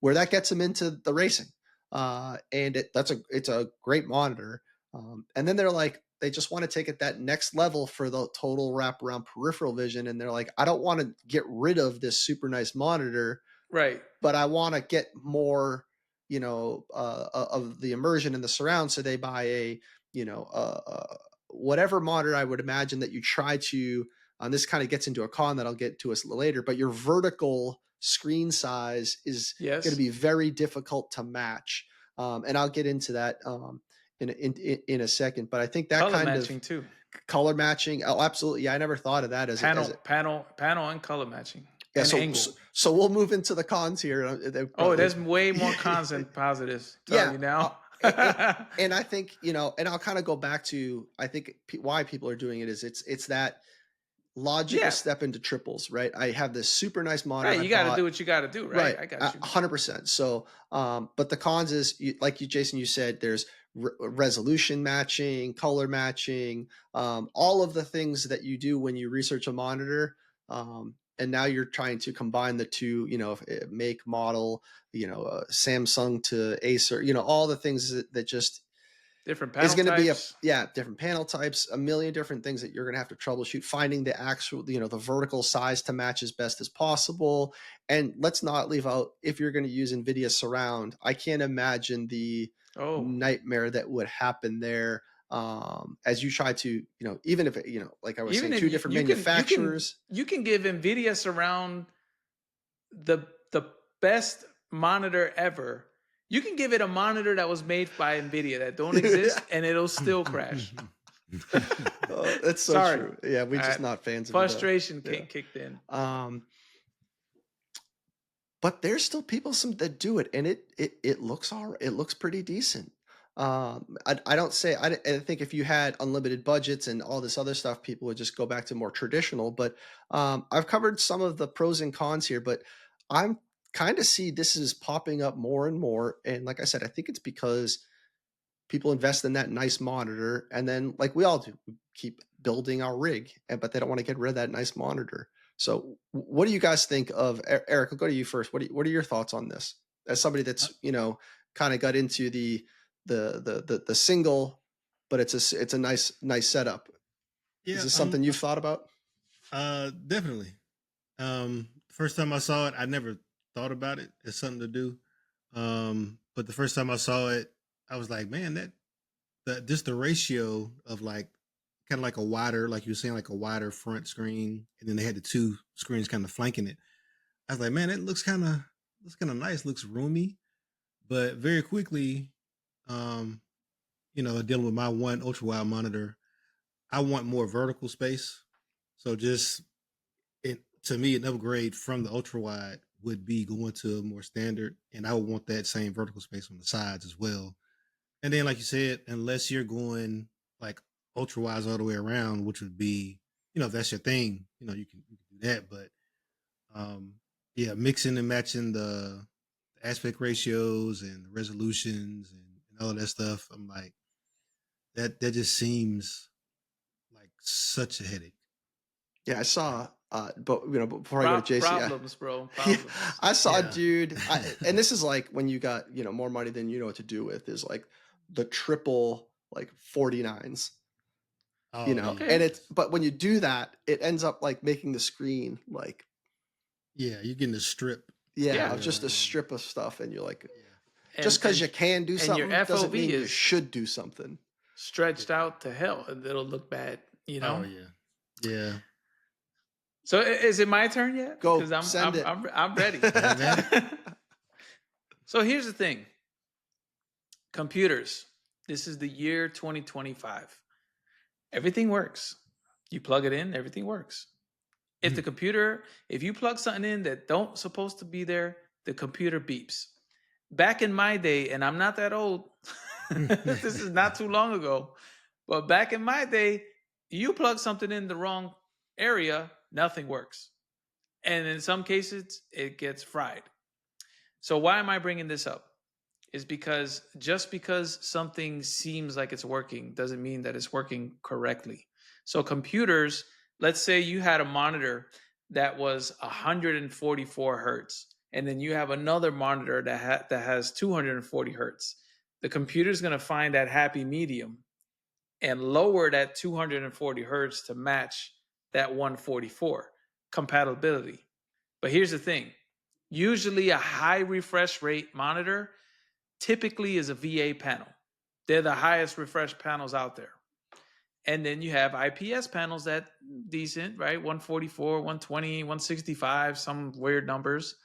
where that gets them into the racing. And it's a great monitor. And then they're like, they just want to take it that next level for the total wraparound peripheral vision. And they're like, I don't want to get rid of this super nice monitor, Right. but I want to get more, of the immersion and the surround. So they buy whatever monitor I would imagine that you try to. This kind of gets into a con that I'll get to us later, but your vertical screen size is going to Yes. be very difficult to match, and I'll get into that in a second. But I think that Color kind of matching too. color matching, oh, absolutely, yeah, I never thought of that as Panel, a panel, and color matching yeah. and angle. So we'll move into the cons here. Oh, there's way more cons than positives. Telling Yeah. you now. And I think, and I'll kind of go back to, I think why people are doing it is it's that logical Yeah. step into triples, right? I have this super nice monitor Right. I You got to bought. do what you got to do. Right. Right. I got you. 100%. So, but the cons is like Jason, you said, there's resolution matching, color matching, all of the things that you do when you research a monitor. And now you're trying to combine the two, make, model, Samsung to Acer, all the things that just Different is panel going to be types. different panel types, a million different things that you're going to have to troubleshoot, finding the actual, the vertical size to match as best as possible. And let's not leave out, if you're going to use NVIDIA surround, I can't imagine the Oh. nightmare that would happen there. As you try to, even if, like I was Even saying, if two different you can manufacturers. you can give NVIDIA surround the best monitor ever. You can give it a monitor that was made by NVIDIA that don't exist and it'll still crash. Oh, that's so Sorry. true. Yeah, we're just not fans of frustration yeah. kicked in. But there's still people that do it, and it looks all right. It looks pretty decent. I don't say I think if you had unlimited budgets and all this other stuff, people would just go back to more traditional. But I've covered some of the pros and cons here, but I'm kind of see this is popping up more and more. And like I said, I think it's because people invest in that nice monitor, and then like we all do, we keep building our rig, but they don't want to get rid of that nice monitor. So what do you guys think of, Eric? I'll go to you first. What are your thoughts on this as somebody that's kind of got into the single, but it's a nice setup? Yeah, Is this something you've thought about? Definitely. First time I saw it, I never thought about it as something to do. But the first time I saw it, I was like, man, that just the ratio of like kind of like a wider, like you were saying, like a wider front screen, and then they had the two screens kind of flanking it. I was like, man, it looks kind of nice, looks roomy. But very quickly, dealing with my one ultra wide monitor, I want more vertical space. So just to me, an upgrade from the ultra wide would be going to a more standard, and I would want that same vertical space on the sides as well. And then, like you said, unless you're going like ultra wides all the way around, which would be, if that's your thing, you can do that. But yeah, mixing and matching the aspect ratios and the resolutions and all of that stuff, I'm like, that just seems like such a headache. Yeah, I saw. But before I go to JC, Problems, bro. Problems. I saw a dude, and this is like when you got more money than you know what to do with, is like the triple like 49s. Oh, Okay. And but when you do that, it ends up like making the screen like yeah, you're getting a strip. of just a strip of stuff, and you're like, And- just because and- you can do and something your doesn't FOV mean you is should do something. stretched out to hell, and it'll look bad. Oh yeah, yeah. So is it my turn yet? Go, Because send it. I'm ready. Yeah, man. So here's the thing. Computers. This is the year 2025. Everything works. You plug it in, everything works. If the computer, if you plug something in that don't supposed to be there, the computer beeps. Back in my day, and I'm not that old, this is not too long ago, but back in my day, you plug something in the wrong area, nothing works. And in some cases, it gets fried. So why am I bringing this up? Is because just because something seems like it's working doesn't mean that it's working correctly. So computers, let's say you had a monitor that was 144 hertz, and then you have another monitor that has 240 hertz. The computer is going to find that happy medium and lower that 240 hertz to match that 144 compatibility. But here's the thing. Usually a high refresh rate monitor typically is a VA panel. They're the highest refresh panels out there. And then you have IPS panels that decent, right? 144, 120, 165, some weird numbers.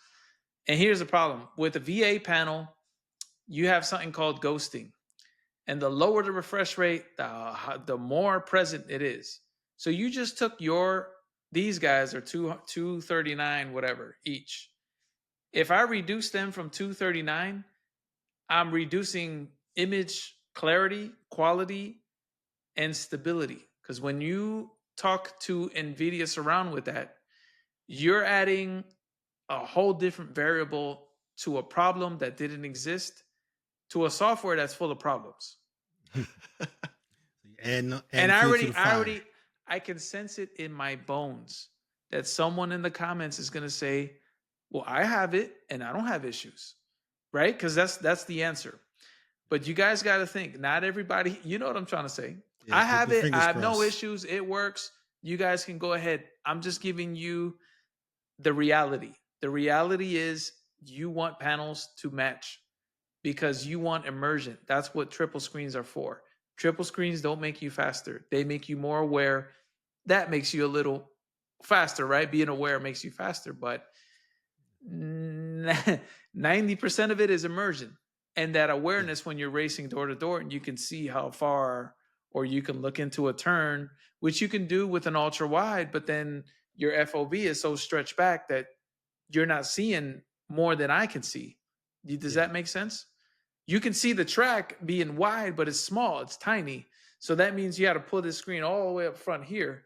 And here's the problem. With a VA panel, you have something called ghosting. And the lower the refresh rate, the more present it is. So you just took these guys are 239, whatever, each. If I reduce them from 239, I'm reducing image clarity, quality, and stability. Because when you talk to NVIDIA Surround with that, you're adding a whole different variable to a problem that didn't exist to a software that's full of problems. and I can sense it in my bones that someone in the comments is going to say, well, I have it and I don't have issues, right? Because that's the answer. But you guys got to think, not everybody, you know what I'm trying to say. Yeah, I have it. I have no crossed. issues. It works. You guys can go ahead. I'm just giving you the reality. The reality is you want panels to match because you want immersion. That's what triple screens are for. Triple screens don't make you faster. They make you more aware. That makes you a little faster, right? Being aware makes you faster, but 90% of it is immersion. And that awareness when you're racing door to door and you can see how far, or you can look into a turn, which you can do with an ultra wide, but then your FOV is so stretched back that you're not seeing more than I can see. Does that make sense? You can see the track being wide, but it's small, it's tiny. So that means you got to pull this screen all the way up front here.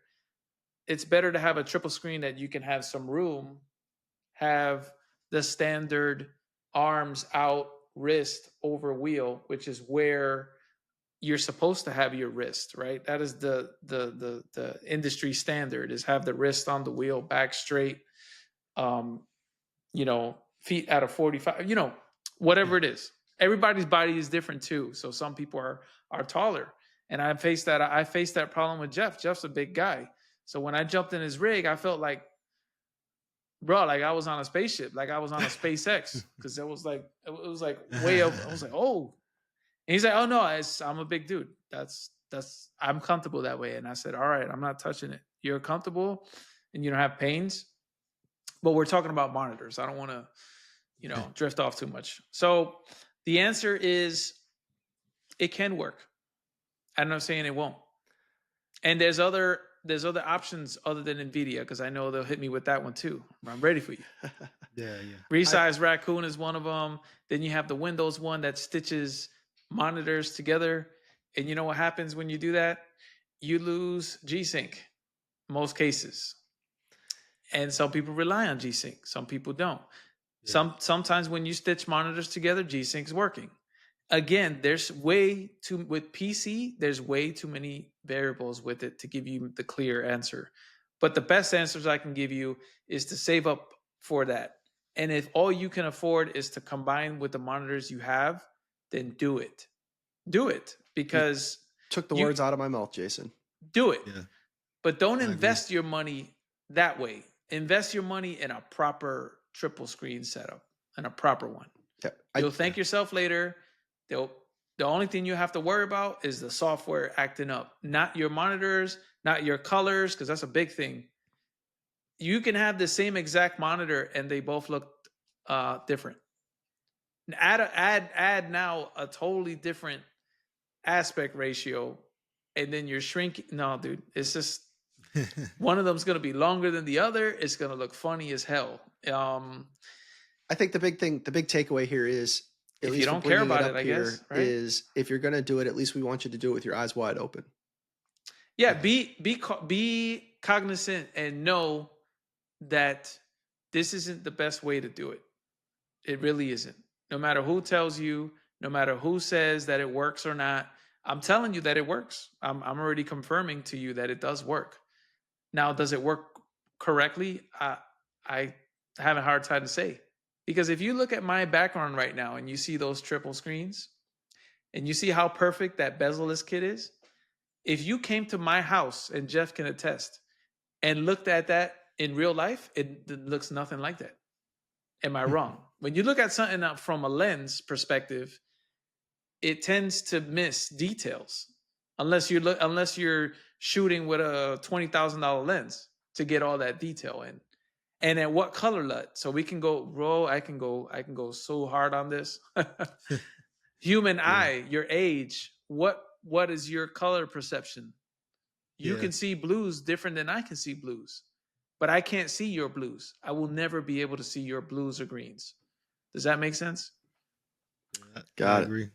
It's better to have a triple screen that you can have some room, have the standard arms out, wrist over wheel, which is where you're supposed to have your wrist, right? That is the industry standard, is have the wrist on the wheel, back straight, feet at a 45, whatever it is. Everybody's body is different too. So some people are taller. And I faced that problem with Jeff. Jeff's a big guy. So when I jumped in his rig, I felt like, bro, like I was on a spaceship, like I was on a SpaceX, because it was like way up. I was like, oh, and he's like, oh no, I'm a big dude. I'm comfortable that way. And I said, all right, I'm not touching it. You're comfortable, and you don't have pains. But we're talking about monitors. I don't want to, drift off too much. So the answer is, it can work. I'm not saying it won't. And there's other options other than NVIDIA, because I know they'll hit me with that one too. I'm ready for you. Yeah. Resize Raccoon is one of them. Then you have the Windows one that stitches monitors together. And you know what happens when you do that? You lose G-Sync, most cases. And some people rely on G-Sync. Some people don't. Yeah. Sometimes when you stitch monitors together, G-Sync's working. Again, with PC, there's way too many variables with it to give you the clear answer. But the best answers I can give you is to save up for that. And if all you can afford is to combine with the monitors you have, then do it. Do it, because you took the words out of my mouth, Jason. Do it. Yeah. But don't invest your money that way. Invest your money in a proper triple screen setup, and a proper one. Yeah, you'll thank yourself later. The only thing you have to worry about is the software acting up, not your monitors, not your colors, because that's a big thing. you can have the same exact monitor and they both look different. Add now a totally different aspect ratio, and then you're shrinking. No, dude, it's just one of them's gonna be longer than the other. It's gonna look funny as hell. I think the big takeaway here is, at If least you for don't care bringing it about up it, I here, guess, right? is if you're gonna do it, at least we want you to do it with your eyes wide open. Yeah, be cognizant and know that this isn't the best way to do it. It really isn't. No matter who tells you, no matter who says that it works or not, I'm telling you that it works. I'm already confirming to you that it does work. Now, does it work correctly? I have a hard time to say, because if you look at my background right now and you see those triple screens and you see how perfect that bezel-less kit is, if you came to my house, and Jeff can attest, and looked at that in real life, it looks nothing like that. Am I wrong? When you look at something from a lens perspective, it tends to miss details unless you're shooting with a $20,000 lens to get all that detail in. And at what color LUT? So we can go, bro. I can go so hard on this. Human eye, your age. What is your color perception? You can see blues different than I can see blues, but I can't see your blues. I will never be able to see your blues or greens. Does that make sense? I agree.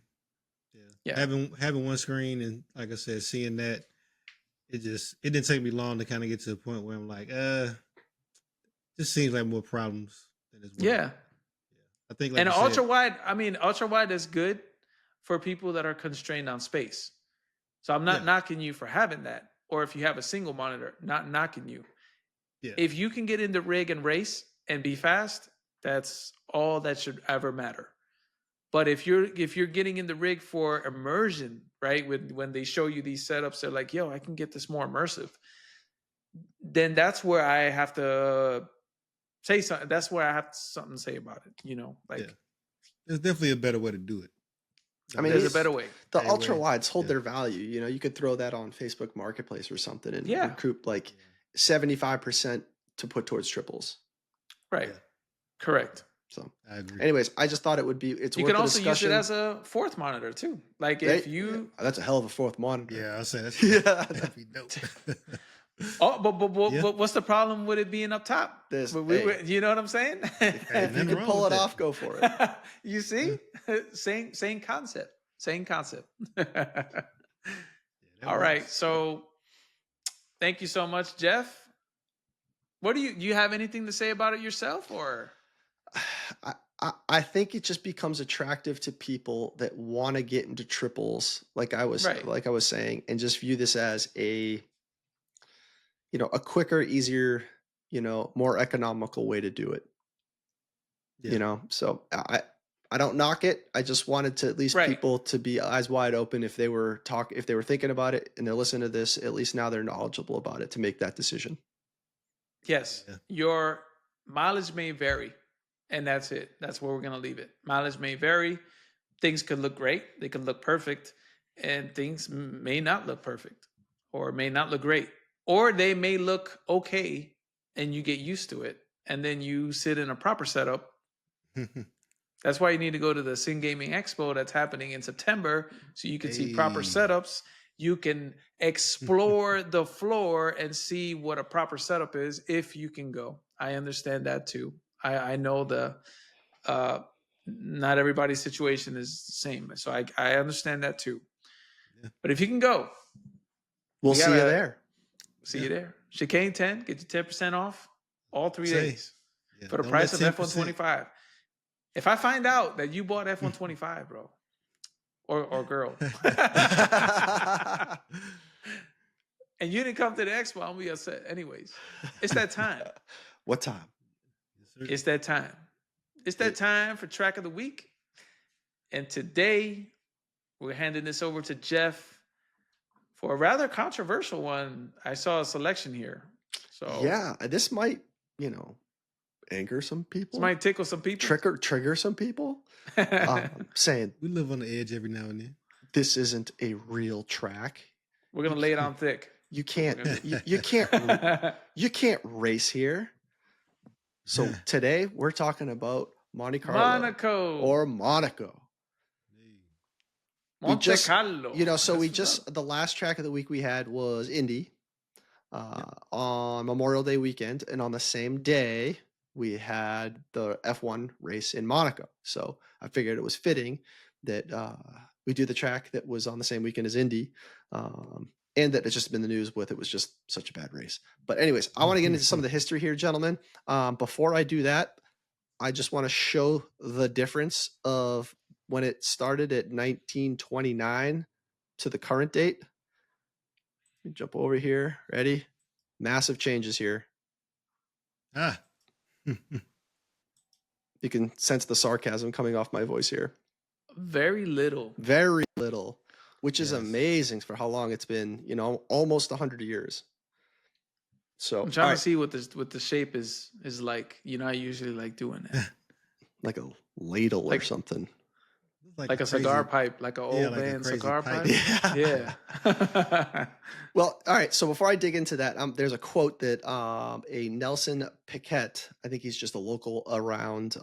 Yeah. Having one screen, and like I said, seeing that, it didn't take me long to kind of get to the point where I'm like, this seems like more problems than it's worth. Yeah. I think, like, and you said, ultra wide is good for people that are constrained on space. So I'm not knocking you for having that, or if you have a single monitor, not knocking you. Yeah. If you can get into rig and race and be fast, that's all that should ever matter. But if you're getting in the rig for immersion, right? When they show you these setups, they're like, yo, I can get this more immersive. Then that's where I have to say something. That's where I have something to say about it. There's definitely a better way to do it. I mean, there's a better way. The ultra wides hold their value. You could throw that on Facebook Marketplace or something and recoup like 75% to put towards triples. Right. Correct. So I agree. Anyways, I just thought it would be. You can also use it as a fourth monitor too. Like if you, that's a hell of a fourth monitor. Yeah, I'll say that's that'd be dope. But what's the problem with it being up top? You know what I'm saying? If you can pull it off, go for it. You see, same concept. All right, so thank you so much, Jeff. What do you have anything to say about it yourself, or? I think it just becomes attractive to people that want to get into triples, like I was saying, and just view this as a quicker, easier, more economical way to do it. So I don't knock it. I just wanted to at least people to be eyes wide open if they were thinking about it and they're listening to this. At least now they're knowledgeable about it to make that decision. Yes, your mileage may vary. And that's it. That's where we're going to leave it. Mileage may vary. Things could look great. They could look perfect. And things may not look perfect or may not look great. Or they may look okay and you get used to it. And then you sit in a proper setup. That's why you need to go to the Sin Gaming Expo that's happening in September so you can see proper setups. You can explore the floor and see what a proper setup is if you can go. I understand that too. I know not everybody's situation is the same. So I understand that too. Yeah. But if you can go, we'll see you there. See you there. Chicane 10, get you 10% off all 3 days for the price of F125. If I find out that you bought F125, bro, or girl, and you didn't come to the expo, I'll be upset. Anyways, it's that time. What time? It's that time. It's that time for track of the week. And today, we're handing this over to Jeff for a rather controversial one. I saw a selection here. So yeah, this might, anger some people. This might tickle some people. Trigger some people. Saying we live on the edge every now and then. This isn't a real track. We're gonna lay it on thick. You can't. You can't race here. So today we're talking about Monte Carlo Monaco. or Monaco. Monte Carlo. The last track of the week we had was Indy on Memorial Day weekend, and on the same day we had the F1 race in Monaco. So I figured it was fitting that we do the track that was on the same weekend as Indy, and that it's just been the news with it was just such a bad race. But anyways, I want to get into some of the history here, gentlemen. Before I do that, I just want to show the difference of when it started at 1929 to the current date. Jump over here. Ready? Massive changes here. You can sense the sarcasm coming off my voice here. Very little, which is amazing for how long it's been. Almost 100 years. So I'm trying to see what the shape is like. I usually like doing it. Like a ladle or something. Like a cigar pipe, like an old man cigar pipe. Yeah. Well, all right. So before I dig into that, there's a quote that a Nelson Piquet, I think he's just a local around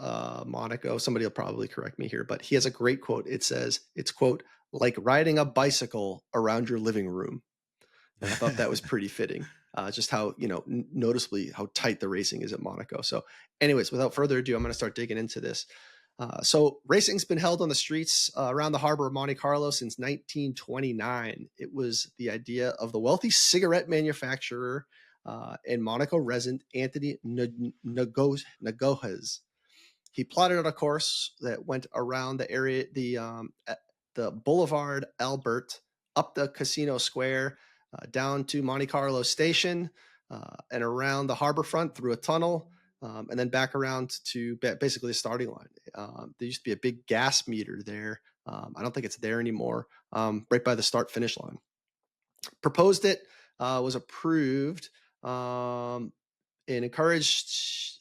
Monaco. Somebody will probably correct me here, but he has a great quote. It says, it's quote, like riding a bicycle around your living room. And I thought that was pretty fitting. Just how, noticeably how tight the racing is at Monaco. So anyways, without further ado, I'm going to start digging into this. So racing's been held on the streets around the harbor of Monte Carlo since 1929. It was the idea of the wealthy cigarette manufacturer and Monaco resident Anthony Nagojes. He plotted out a course that went around the area, the Boulevard Albert, up the Casino Square, down to Monte Carlo Station, and around the harbor front through a tunnel. And then back around to basically the starting line. There used to be a big gas meter there. I don't think it's there anymore, right by the start-finish line. Proposed it, was approved, and encouraged,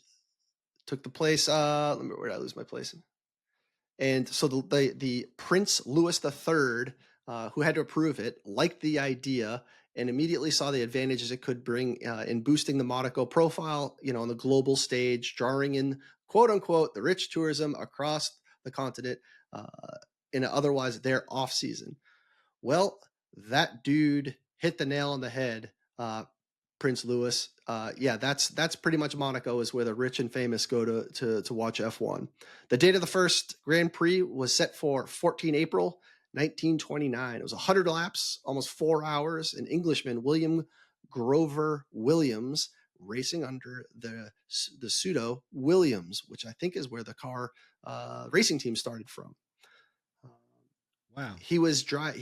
took the place. Where did I lose my place? And so the Prince Louis III, who had to approve it, liked the idea and immediately saw the advantages it could bring in boosting the Monaco profile, on the global stage, drawing in, quote unquote, the rich tourism across the continent in otherwise their off season. Well, that dude hit the nail on the head, Prince Louis. That's pretty much Monaco is where the rich and famous go to watch F1. The date of the first Grand Prix was set for 14 April 1929. It was 100 laps, almost 4 hours. An Englishman, William Grover Williams, racing under the pseudo Williams, which I think is where the car racing team started from. Wow. He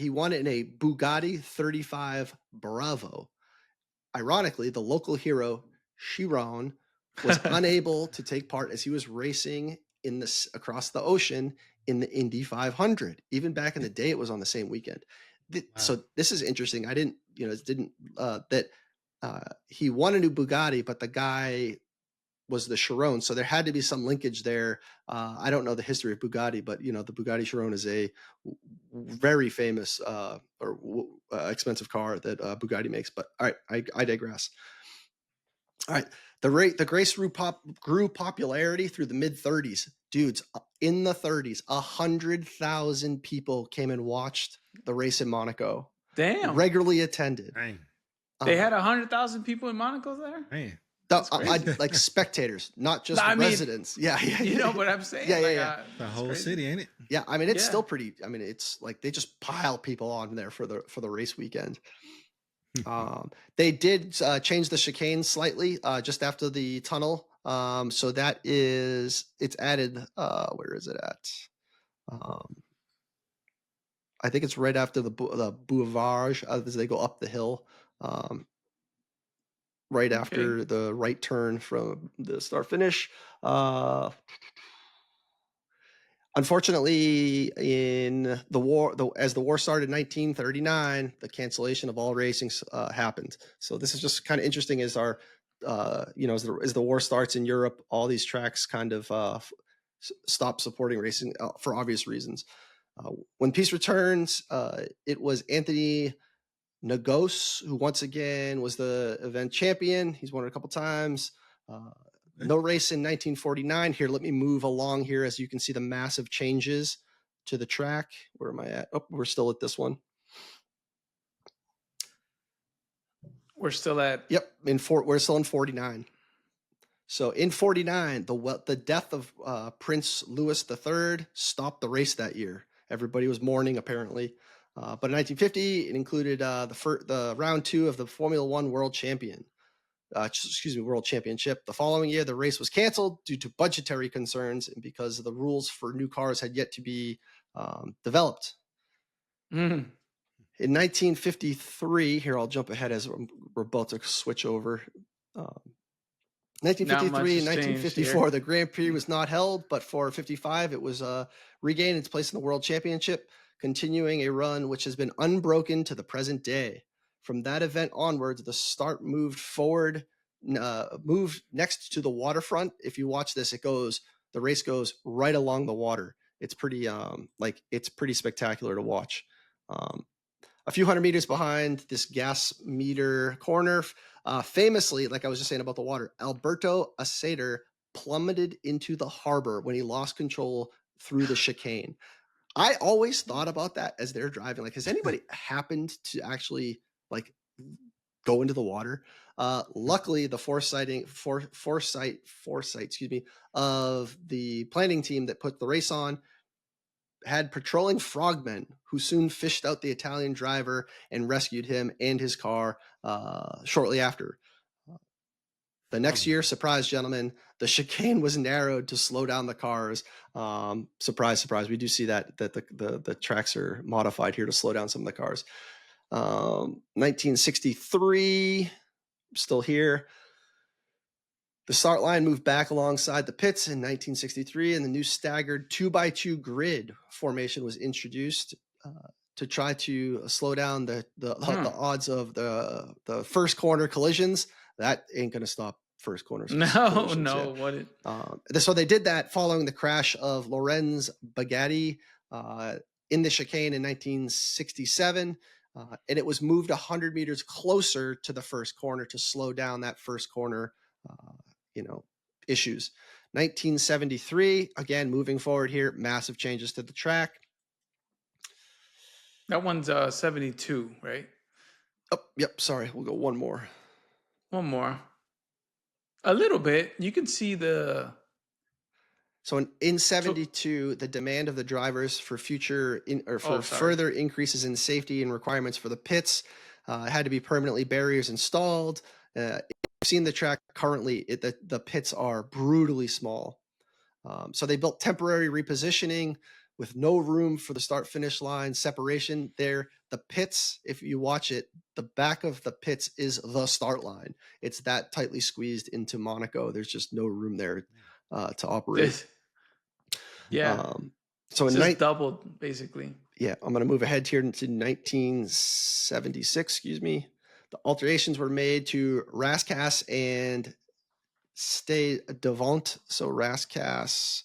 won in a Bugatti 35 Bravo. Ironically, the local hero, Chiron, was unable to take part as he was racing across the ocean in the Indy 500. Even back in the day, it was on the same weekend. Wow. So this is interesting. I didn't, he won a new Bugatti, but the guy was the Chiron. So there had to be some linkage there. I don't know the history of Bugatti, but the Bugatti Chiron is a very famous expensive car that Bugatti makes. But all right, I digress. All right, the race grew popularity through the mid 30s. Dudes, in the 30s, 100,000 people came and watched the race in Monaco. Damn. Regularly attended. Dang. They had 100,000 people in Monaco there? Man. Like spectators, not just residents. Yeah. You know what I'm saying? Yeah. The whole city, ain't it? Yeah, I mean it's still pretty. I mean it's like they just pile people on there for the race weekend. They did change the chicane slightly just after the tunnel. So it's added. Where is it at? I think it's right after the boulevard as they go up the hill. Right after the right turn from the start finish. Unfortunately, in the war, as the war started in 1939, the cancellation of all racing happened. So this is just kind of interesting as our, as the war starts in Europe, all these tracks kind of stop supporting racing for obvious reasons. When peace returns, it was Anthony Nagos, who once again was the event champion. He's won it a couple times. No race in 1949. Here, let me move along here as you can see the massive changes to the track. Where am I at? Oh, we're still at this one. We're still at. Yep, we're still in 49. So in 49, the death of Prince Louis III stopped the race that year. Everybody was mourning, apparently. But in 1950, it included the round 2 of the Formula One World Championship. The following year, the race was canceled due to budgetary concerns and because the rules for new cars had yet to be developed. Mm. In 1953, here I'll jump ahead as we're about to switch over. 1953 and 1954, the Grand Prix was not held, but for 55, it was regained its place in the World Championship, continuing a run which has been unbroken to the present day. From that event onwards, the start moved forward, moved next to the waterfront. If you watch this, the race goes right along the water. It's pretty, it's pretty spectacular to watch. A few hundred meters behind this gas meter corner, famously, like I was just saying about the water, Alberto Asader plummeted into the harbor when he lost control through the chicane. I always thought about that as they're driving. Like, has anybody happened to actually go into the water? Luckily, the foresight, of the planning team that put the race on had patrolling frogmen who soon fished out the Italian driver and rescued him and his car shortly after. The next year, surprise, gentlemen, the chicane was narrowed to slow down the cars. Surprise, surprise. We do see that the tracks are modified here to slow down some of the cars. 1963, still here. The start line moved back alongside the pits in 1963, and the new staggered 2x2 grid formation was introduced to try to slow down the odds of the first corner collisions. That ain't going to stop first corner collisions. So they did that following the crash of Lorenz Bugatti in the chicane in 1967. And it was moved 100 meters closer to the first corner to slow down that first corner issues. 1973, again, moving forward here, massive changes to the track. That one's 72, right? Oh, yep. Sorry. We'll go one more. One more. A little bit. You can see the... So in 72, the demand of the drivers for further increases in safety and requirements for the pits had to be permanently barriers installed. You've seen the track currently, the pits are brutally small. So they built temporary repositioning with no room for the start-finish line separation there. The pits, if you watch it, the back of the pits is the start line. It's that tightly squeezed into Monaco. There's just no room there to operate. So it's doubled, basically. Yeah, I'm going to move ahead here to 1976, excuse me. The alterations were made to Rascasse and Stade Devant. So Rascasse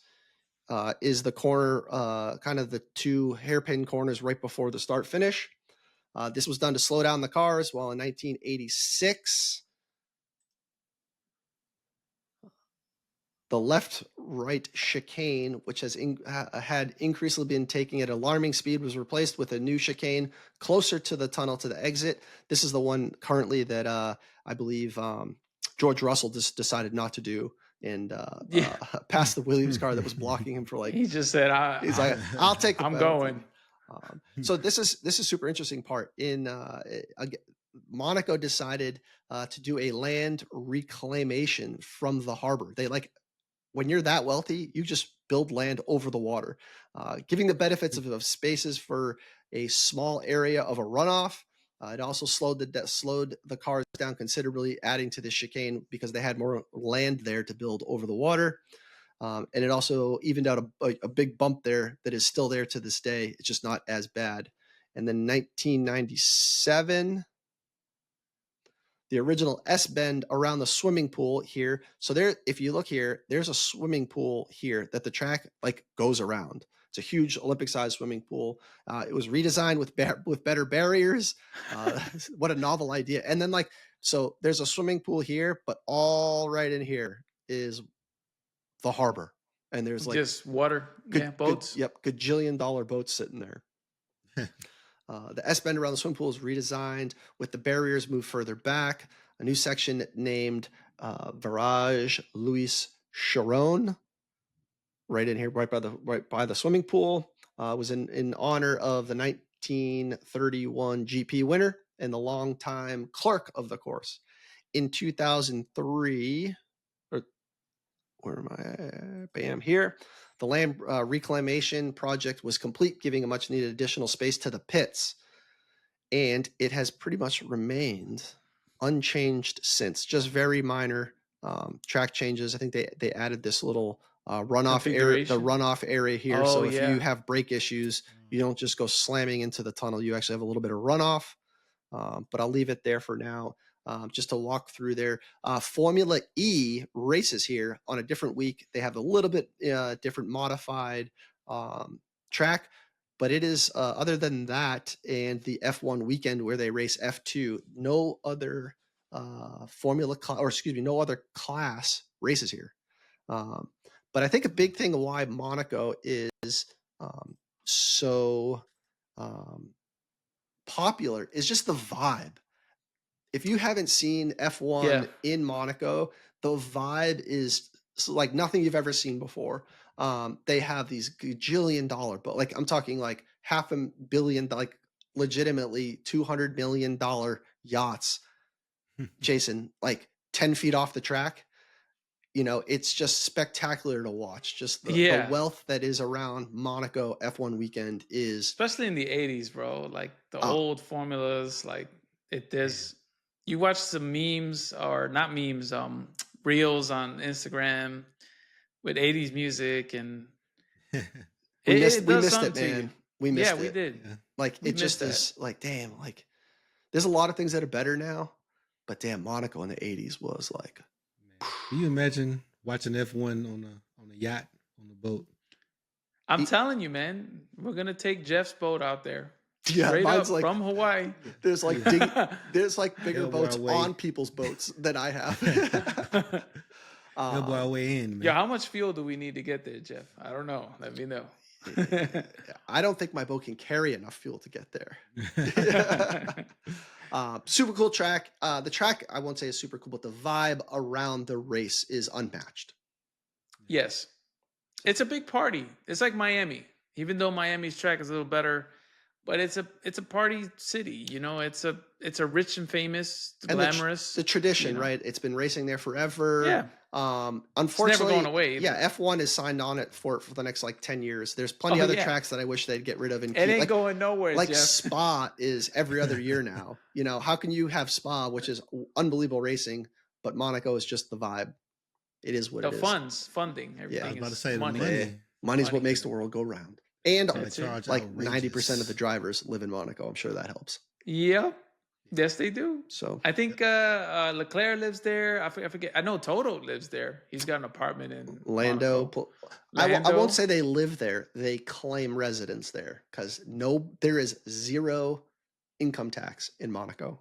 is the corner, kind of the two hairpin corners right before the start finish. This was done to slow down the cars, while in 1986, the left-right chicane, which had increasingly been taking at alarming speed, was replaced with a new chicane closer to the tunnel to the exit. This is the one currently that I believe George Russell just decided not to do, and passed the Williams car that was blocking him for like. He just said, "I'll take the I'm going." So this is super interesting part. In Monaco decided to do a land reclamation from the harbor. They when you're that wealthy, you just build land over the water, giving the benefits of spaces for a small area of a runoff. It also slowed the cars down considerably, adding to the chicane because they had more land there to build over the water. And it also evened out a big bump there that is still there to this day. It's just not as bad. And then 1997, the original S-bend around the swimming pool here. So there, if you look here, there's a swimming pool here that the track goes around. It's a huge Olympic-sized swimming pool. It was redesigned with better barriers. What a novel idea! And then so there's a swimming pool here, but all right in here, is the harbor, and there's like just water. Yeah, boats. gajillion-dollar boats sitting there. The S bend around the swimming pool is redesigned with the barriers moved further back. A new section named Virage Louis Chiron, right in here, right by the swimming pool, was in honor of the 1931 GP winner and the longtime clerk of the course. In 2003, or where am I? Bam, here. The land reclamation project was complete, giving a much needed additional space to the pits. And it has pretty much remained unchanged since, just very minor track changes. I think they added this little runoff area, the runoff area here. So if you have brake issues, you don't just go slamming into the tunnel. You actually have a little bit of runoff. But I'll leave it there for now. Just to walk through there. Formula E races here on a different week. They have a little bit different modified track, but it is other than that and the F1 weekend where they race F2, no other no other class races here. But I think a big thing why Monaco is so popular is just the vibe. If you haven't seen F1 in Monaco, the vibe is like nothing you've ever seen before. They have these gajillion-dollar, but like I'm talking like $500 million, like legitimately $200 million yachts, Jason, like 10 feet off the track. You know, it's just spectacular to watch. Just the wealth that is around Monaco F1 weekend is, especially in the 80s, bro. Like the old formulas, like there's. You watch some memes, or not memes, reels on Instagram with 80s music, and we missed it, man. We missed it. We did. Like it just is like, damn, like there's a lot of things that are better now, but damn, Monaco in the 80s was like. Can you imagine watching F1 on a yacht, on a boat? I'm telling you, man, we're gonna take Jeff's boat out there. Yeah, straight mine's up like from Hawaii. There's like bigger boats on people's boats than I have. They'll our way in, man. Yeah, how much fuel do we need to get there, Jeff? I don't know. Let me know. I don't think my boat can carry enough fuel to get there. Super cool track. The track, I won't say is super cool, but the vibe around the race is unmatched. Yes. It's a big party. It's like Miami. Even though Miami's track is a little better, but it's a party city, you know. It's a rich and famous, glamorous. The tradition, you know? Right? It's been racing there forever. Yeah. Unfortunately, it's never going away. Either. Yeah, F1 is signed on it for the next like 10 years. There's plenty other tracks that I wish they'd get rid of. And it ain't going nowhere. Like Jeff. Spa is every other year now. You know, how can you have Spa, which is unbelievable racing, but Monaco is just the vibe? It is what it is. Funding, everything. I was about to say money. Money's what makes the world go round. And like 90% of the drivers live in Monaco. I'm sure that helps. Yeah. Yes, they do. So I think Leclerc lives there. I forget. I know Toto lives there. He's got an apartment in Lando. I won't say they live there. They claim residence there because there is zero income tax in Monaco.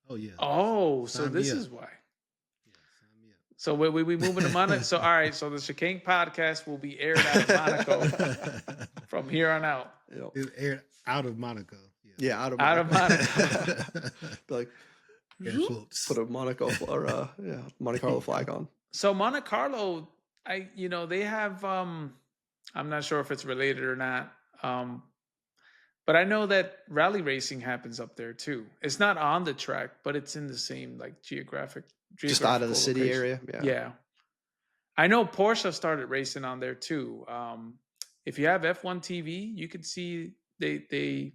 Oh yeah. Oh, so this is why. So we moving to Monaco. So all right. So the Chicane podcast will be aired out of Monaco from here on out. It's aired out of Monaco. Yeah, out of Monaco. Like, put a Monaco or Monte Carlo flag on. So Monte Carlo, they have. I'm not sure if it's related or not. But I know that rally racing happens up there too. It's not on the track, but it's in the same like geographic just out of the city location. area. Yeah. I know Porsche started racing on there too. If you have F1 TV, you can see they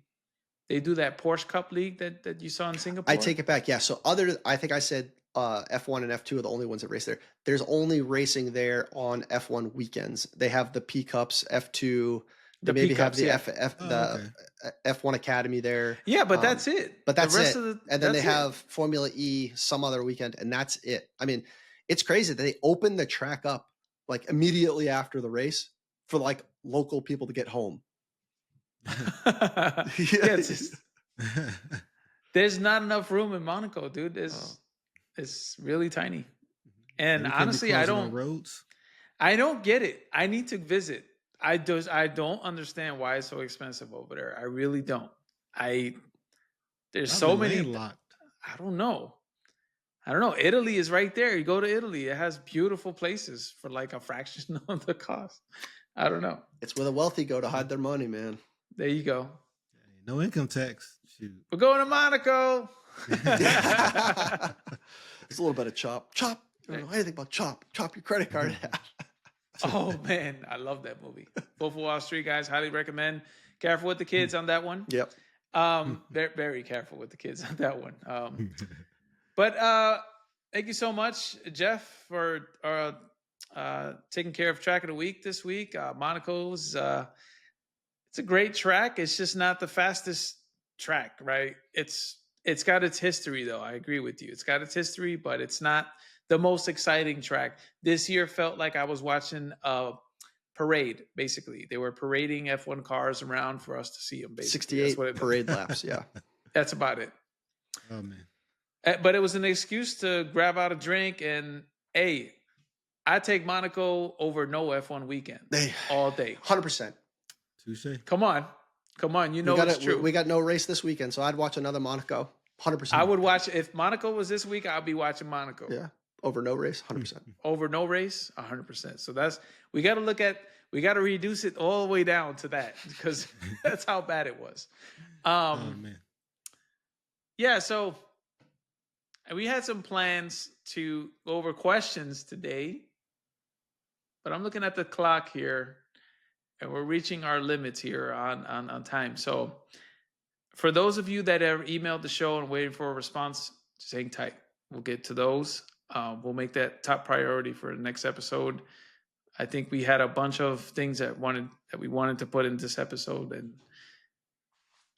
do that Porsche Cup League that you saw in Singapore. I take it back. Yeah. So I think I said F1 and F2 are the only ones that race there. There's only racing there on F1 weekends. They have the P Cups, F2. They maybe have the F1 Academy there. Yeah, but that's it. But that's it. And then they have Formula E some other weekend, and that's it. I mean, it's crazy that they open the track up like immediately after the race for like local people to get home. There's not enough room in Monaco, dude. It's really tiny. And we can't be honestly, I closing on don't roads. I don't get it. I need to visit. I don't understand why it's so expensive over there. I really don't. There's so Probably many. landlocked. I don't know. Italy is right there. You go to Italy, it has beautiful places for like a fraction of the cost. I don't know. It's where the wealthy go to hide their money, man. There you go. No income tax. Shoot. We're going to Monaco. It's a little bit of chop. I don't know anything about chop. Chop your credit card. Oh man, I love that movie. Wolf of Wall Street, guys, highly recommend. Careful with the kids on that one. Yep. They're very careful with the kids on that one. But thank you so much, Jeff, for taking care of track of the week this week. Monaco's it's a great track. It's just not the fastest track, right? It's got its history, though. I agree with you. It's got its history, but it's not the most exciting track. This year felt like I was watching a parade, basically. They were parading F1 cars around for us to see them, basically. 68 parade laps, yeah. That's about it. Oh, man. But it was an excuse to grab out a drink, and hey, I take Monaco over no F1 weekend all day. 100%. Touche. Come on. You know it's true. We got no race this weekend, so I'd watch another Monaco. 100%. I would watch, if Monaco was this week, I'd be watching Monaco. Yeah. Over no race, 100%. Over no race, 100%. So we got to reduce it all the way down to that, because that's how bad it was. Oh, man. Yeah, so we had some plans to go over questions today, but I'm looking at the clock here, and we're reaching our limits here on time. So for those of you that have emailed the show and waiting for a response, just hang tight. We'll get to those. We'll make that top priority for the next episode. I think we had a bunch of things that we wanted to put in this episode, and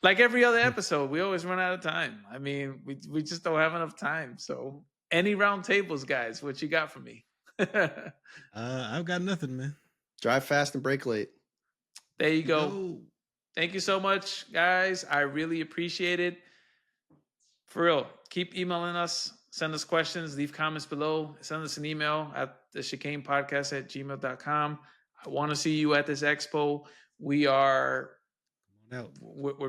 like every other episode, we always run out of time. I mean, we just don't have enough time. So any round tables, guys, what you got for me? I've got nothing, man. Drive fast and brake late. There you go. Thank you so much, guys. I really appreciate it. For real, keep emailing us. Send us questions. Leave comments below. Send us an email at thechicanepodcast@gmail.com. I want to see you at this expo. We're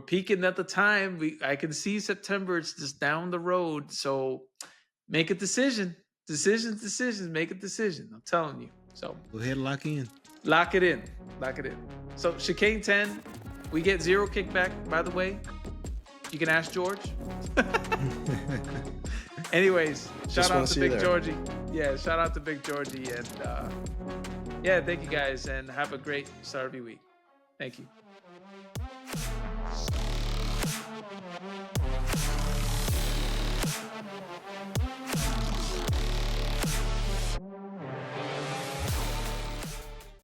peaking at the time. I can see September. It's just down the road. So make a decision. Decisions. Make a decision. I'm telling you. So go ahead and lock in. Lock it in. So Chicane 10, we get 0 kickback, by the way. You can ask George. Anyways, shout out to Big Georgie. Yeah, shout out to Big Georgie. And yeah, thank you guys, and have a great start of your week. Thank you.